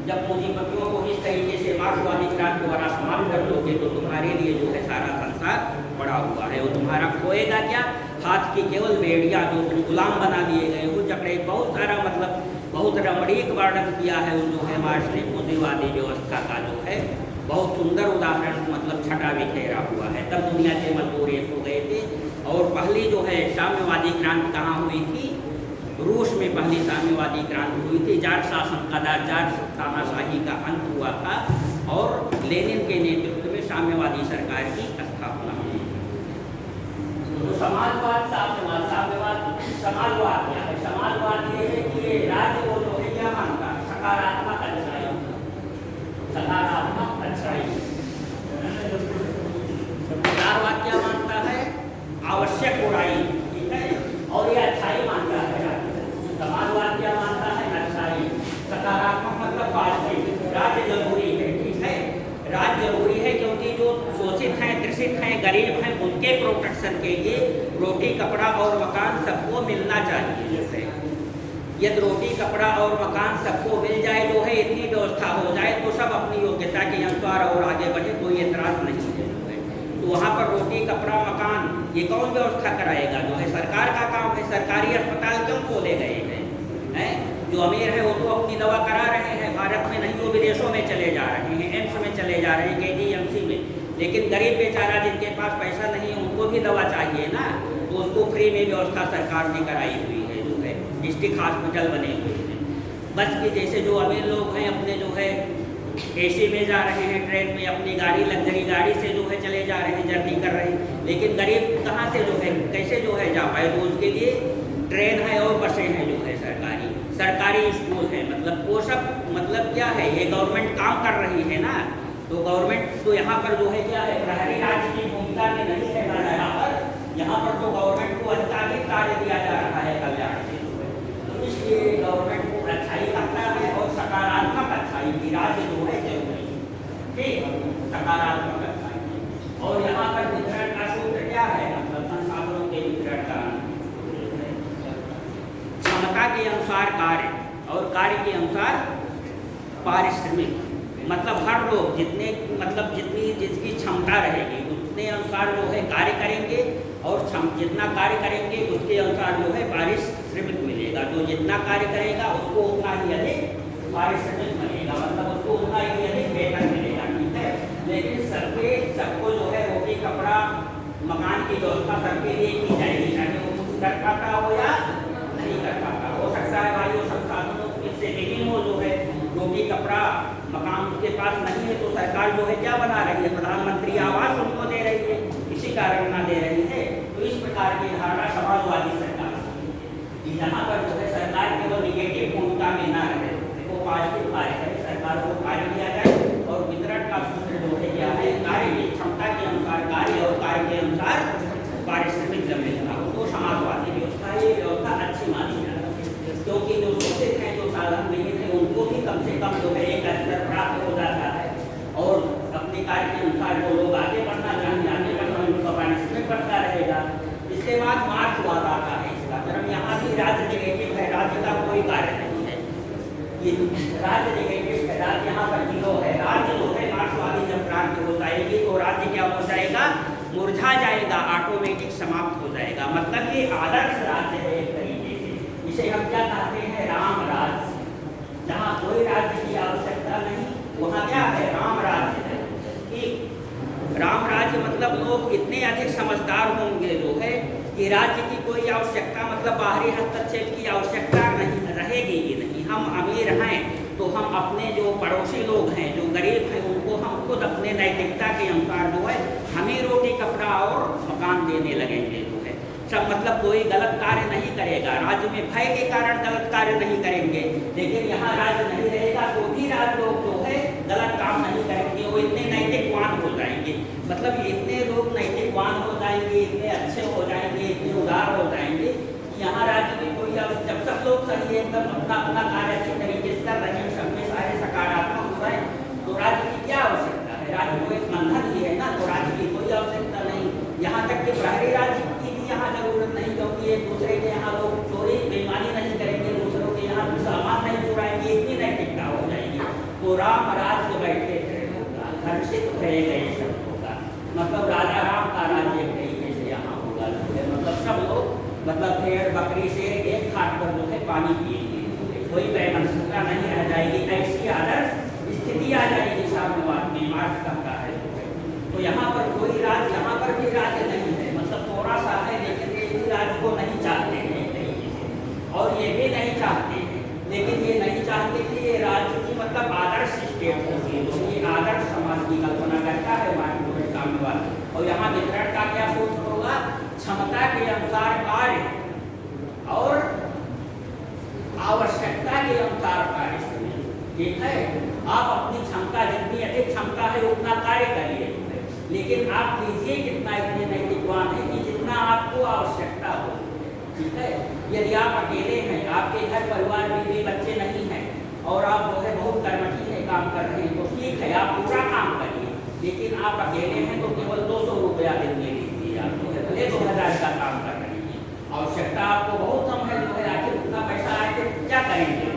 A: जब पूंजीपतियों को इस तरीके से मार्क्सवादी क्रांति द्वारा समाप्त कर दोगे, तो तुम्हारे लिए जो है सारा संसार बड़ा हुआ है। और तुम्हारा खोएगा क्या, हाथ की केवल बेड़ियाँ जो गुलाम बना दिए गए वो जकड़े, बहुत सारा मतलब बहुत रमणीक वर्णन किया है उन जो है मार्क्सिस्ट पूंजीवादी व्यवस्था का जो है बहुत सुंदर उदाहरण मतलब छटा बिखेरा हुआ है। तब दुनिया के मजदूर एक हो गए थे। और पहली जो है साम्यवादी क्रांति कहाँ हुई थी? रूस में पहली साम्यवादी क्रांति हुई थी। जाट शासन का जाट तानाशाही का अंत हुआ था और लेनिन के नेतृत्व में साम्यवादी सरकार की स्थापना हुई। तो समाजवाद समाजवाद क्या है? समाजवाद ये है कि ये राज्य को जो है क्या मानता है? सकारात्मक अच्छाई, सकारात्मक अच्छाई। उदारवाद क्या मानता है? आवश्यक बुराई, ठीक है, और ये अच्छाई मानता है। समाजवाद क्या मानता है? अच्छाई। सकारात्मक मतलब पॉजिटिव। राज्य जरूरी है, ठीक है, राज्य जरूरी है क्योंकि जो शोषित हैं, त्रिषित हैं, गरीब हैं, उनके प्रोटेक्शन के लिए रोटी कपड़ा और मकान सबको मिलना चाहिए। जैसे यदि रोटी कपड़ा और मकान सबको मिल जाए जो है, इतनी व्यवस्था हो जाए तो सब अपनी योग्यता के अनुसार और आगे बढ़े, कोई एतराज नहीं है। तो वहाँ पर रोटी कपड़ा मकान ये कौन व्यवस्था कराएगा? जो है सरकार का काम है। सरकारी अस्पताल क्यों खोले गए हैं? जो अमीर है वो तो अपनी दवा करा रहे हैं, भारत में नहीं, वो विदेशों में चले जा रहे हैं, एम्स में चले जा रहे हैं, KGMC में। लेकिन गरीब बेचारा जिनके पास पैसा नहीं है उनको भी दवा चाहिए ना, तो उसको फ्री में व्यवस्था सरकार ने कराई हुई है। जो है डिस्ट्रिक्ट हॉस्पिटल बने हुए हैं। बस कि जैसे जो अमीर लोग हैं अपने जो है AC में जा रहे हैं, ट्रेन में अपनी गाड़ी लग्जरी गाड़ी से जो है चले जा रहे हैं, जर्नी कर रहे हैं। लेकिन गरीब कहाँ से जो है कैसे जो है जा पाए? तो उसके लिए ट्रेन है और बसें हैं जो है सरकारी स्कूल है। मतलब वो सब मतलब क्या है? ये गवर्नमेंट काम कर रही है ना, तो गवर्नमेंट तो यहाँ पर जो है क्या है? प्रहरी राज्य की भूमिका में नहीं है यहाँ पर तो गवर्नमेंट को अधिकाधिक कार्य दिया जा रहा है कल्याण के। तो इसलिए गवर्नमेंट को अच्छाई करता है और सकारात्मक अच्छाई की राज्य जो है जरूरी, ठीक, सकारात्मक अच्छाई। और यहाँ पर वितरण का सूत्र क्या है? मतलब संसाधनों के वितरण का क्षमता के अनुसार कार्य और कार्य के अनुसार पारिश्रमिक। मतलब हर लोग जितने मतलब जितनी जिसकी क्षमता रहेगी उतने अनुसार जो है कार्य करेंगे और जितना कार्य करेंगे उसके अनुसार जो है पारिश्रमिक मिलेगा। जो जितना कार्य करेगा उसको उतना ही अधिक पारिश्रमिक मिलेगा, मतलब उसको उतना ही अधिक वेतन मिलेगा, ठीक है। लेकिन सबको जो है रोटी कपड़ा मकान की व्यवस्था सबके लिए की जाएगी, चाहे वो कुछ कर पाता हो या नहीं कर पाता। हो सकता है भाई वो संसाधनों से नहीं हो, जो है रोटी कपड़ा मकान उसके पास नहीं है, तो सरकार जो है क्या बना रही है? प्रधानमंत्री आवास उनको दे रही है, इसी कारण ना दे रही है। तो इस प्रकार की धारणा समाजवादी सरकार कि जहाँ पर जो है सरकार केवल निगेटिव भूमिका में ना रहे, वो पॉजिटिव कार्य करे, सरकार को कार्य दिया जाए। और वितरण का सूत्र जो है क्या है? कार्य की क्षमता के अनुसार कार्य और कार्य के अनुसार पारिश्रमिक जब मिलता हो तो समाजवादी व्यवस्था, ये व्यवस्था अच्छी मानी जाती है। क्योंकि जो शोषित हैं, जो साधन नहीं है, उनको भी कम से कम जो है एक स्तर प्राप्त हो जाता है और अपने कार्य के अनुसार जो लोग आगे बढ़ना चाहेंगे आगे बढ़ना उनका पारिश्रमिक बढ़ता रहेगा। इसके बाद मार्क्सवाद आता है। इसका चरम यहाँ भी राज्य निगेटिव है, राज्य का कोई कार्य नहीं है, ये राज्य निगेटिव है, राज्य यहाँ पर जीरो है। राज्य जो है मार्क्सवादी जब क्रांति हो जाएगी तो राज्य क्या हो जाएगा? मुरझा जाएगा, ऑटोमेटिक समाप्त हो जाएगा। मतलब ये आदर्श राज्य है एक तरीके से, इसे हम क्या कहते हैं? राम राज्य। जहाँ कोई राज्य की आवश्यकता नहीं वहाँ क्या है? राम राज्य है, ठीक। राम राज्य मतलब लोग इतने अधिक समझदार होंगे जो है कि राज्य की कोई आवश्यकता मतलब बाहरी हस्तक्षेप की आवश्यकता नहीं रहेगी ही नहीं। हम अमीर हैं तो हम अपने जो पड़ोसी लोग हैं, जो गरीब हैं, उनको हम खुद अपने नैतिकता के अनुसार जो है हमें रोटी कपड़ा और मकान देने लगेंगे जो है सब। मतलब कोई गलत कार्य नहीं करेगा, राज्य में भय के कारण गलत कार्य नहीं करेंगे। लेकिन यहाँ राज्य नहीं रहेगा तो भी राज्य लोग जो है गलत काम नहीं करेंगे, वो इतने नैतिकवान हो जाएंगे। मतलब इतने लोग नैतिकवान हो जाएंगे, इतने अच्छे हो जाएंगे, इतने उदार हो जाएंगे कि यहाँ राज्य में कोई जब सब लोग सही एकदम अपना अपना कार्य अच्छे तरीके से कर रहे हैं, सब में सारे सकारात्मक हो रहे हैं, तो राज्य की क्या आवश्यकता है? राज्य को एक बंधन ही है ना, तो राज्य की कोई आवश्यकता नहीं। यहाँ तक कि प्रहरी राज्य की भी यहाँ जरूरत नहीं, क्योंकि एक दूसरे के यहाँ लोग चोरी बेईमानी नहीं करेंगे, दूसरों के यहाँ सामान नहीं चुराएंगे, इतनी नैतिकता हो जाएगी। तो राम राज्य बैठे होगा, घर्षित भय गए सब होगा, मतलब राजा राम का राज्य एक तरीके से यहाँ होगा। मतलब सब लोग मतलब भेड़ बकरी से एक खाट पर जो है पानी पिएंगे, कोई वैमनस्यता नहीं रह जाएगी। ऐसी आदर्श स्थिति आ जाएगी साम्यवाद में, मार्क्स कहता है। तो यहाँ पर कोई राज्य, यहाँ पर भी राज्य नहीं है, मतलब थोड़ा सा है, लेकिन ये भी राज्य को नहीं चाहते हैं एक तरीके से, और ये भी नहीं चाहते हैं, लेकिन ये नहीं चाहते कि ये राज्य की मतलब आदर्श स्टेट होगी, तो ये आदर्श समाज की कल्पना करता है मार्क्स साम्यवाद। और यहाँ वितरण का क्या सूत्र होगा? क्षमता के अनुसार कार्य और आवश्यकता के अनुसार कार्य। ठीक है, आप अपनी क्षमता, जितनी अधिक क्षमता है उतना कार्य करिए, लेकिन आप कीजिए कितना इतने नैतिकवान है कि जितना आपको आवश्यकता हो। ठीक है, यदि आप अकेले हैं, आपके घर परिवार में भी बच्चे नहीं हैं और आप जो है बहुत कर्मठी है, काम कर रहे हैं, तो ठीक है आप पूरा काम करिए, लेकिन आप अकेले हैं तो केवल 200 रुपया दिन ले लीजिए। आप जो है भले 2000 का काम कर रहे हैं, आवश्यकता आपको बहुत कम है, जो है आखिर उतना पैसा आके क्या करेंगे?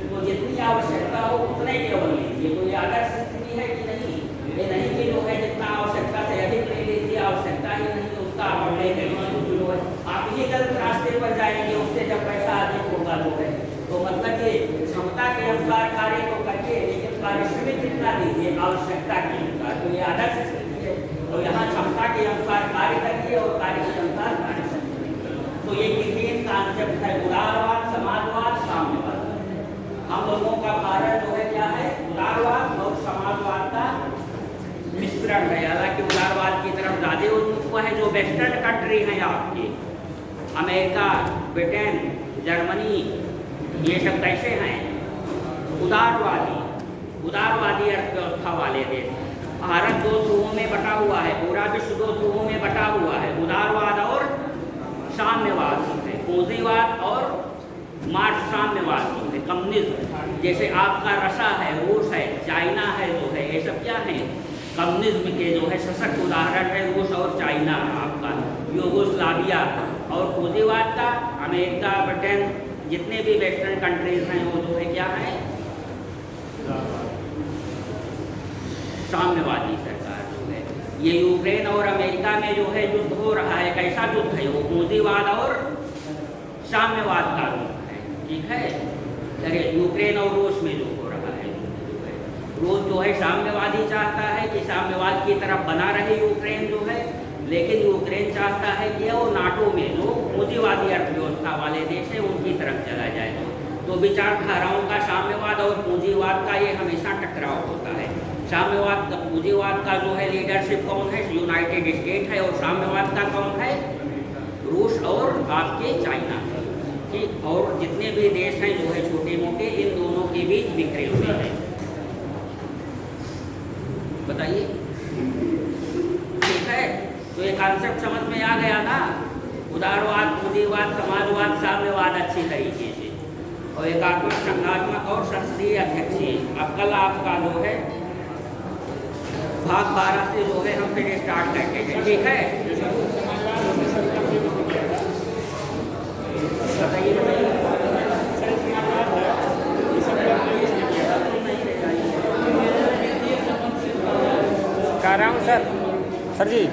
A: तो जितनी आवश्यकता हो उतने केवल लीजिए। तो ये आदर्श स्थिति है कि नहीं? ये नहीं कि जो है जितना आवश्यकता से अधिक ले लीजिए, आवश्यकता ही नहीं तो उसका आप ले करिए, जो है आप ही गलत रास्ते पर जाएंगे, उससे जब पैसा अधिक होगा जो है। तो मतलब ये क्षमता के अनुसार कार्य को करिए, लेकिन पारिश्रमिक कितना दीजिए? आवश्यकता के अनुसार। तो ये आदर्श स्थिति है। तो यहाँ क्षमता के अनुसार कार्य करिए और कार्य के अनुसार पारिश्रमिक। तो ये तीन कॉन्सेप्ट है, उदारवाद, समाजवाद, साम्यवाद। हम लोगों का भारत जो है क्या है? उदारवाद और समाजवाद का मिश्रण है। हालांकि उदारवाद की तरफ ज़्यादा उन्मुख हुआ है। जो वेस्टर्न कंट्री हैं आपके, अमेरिका, ब्रिटेन, जर्मनी, ये सब कैसे हैं? उदारवादी अर्थव्यवस्था वाले देश। भारत 2 ध्रुवों में बटा हुआ है, पूरा विश्व 2 ध्रुवों में बटा हुआ है, उदारवाद और साम्यवाद है, पूंजीवाद और मार्क्स साम्यवाद है, कम्युनिज्म। जैसे आपका रशिया है, रूस है, चाइना है, जो है ये सब क्या है? कम्युनिज्म के जो है सशक्त उदाहरण है रूस और चाइना, आपका यूगोस्लाविया। और पूंजीवाद का अमेरिका, ब्रिटेन, जितने भी वेस्टर्न कंट्रीज हैं वो जो है क्या है? साम्यवादी सरकार जो है। ये यूक्रेन और अमेरिका में जो है युद्ध हो रहा है, कैसा युद्ध है? वो पूंजीवाद और साम्यवाद का युद्ध है। ठीक है, अरे यूक्रेन और रूस में जो हो रहा है, रूस जो है साम्यवादी चाहता है कि साम्यवाद की तरफ बना रहे यूक्रेन जो है, लेकिन यूक्रेन चाहता है कि वो नाटो में जो पूंजीवादी अर्थव्यवस्था वाले देश है उनकी तरफ चला जाए। तो विचारधाराओं का साम्यवाद और पूंजीवाद का ये हमेशा टकराव होता है। साम्यवाद, पूंजीवाद का जो है लीडरशिप कौन है? यूनाइटेड स्टेट है। और साम्यवाद का कौन है? रूस और आपके चाइना। ठीक, और जितने भी देश हैं जो है छोटे मोटे, इन दोनों के बीच बिखरे हुए हैं। बताइए, ठीक है? तो ये कॉन्सेप्ट समझ में आ गया ना? उदारवाद, पूंजीवाद, समाजवाद, साम्यवाद अच्छी तरीके से, और एकात्मक, संघात्मक और संसदीय अध्यक्षीय। अब कल आपका जो है भाग 12 से जो है हम फिर स्टार्ट करते हैं। ठीक है,
C: कह रहा हूँ सर जी,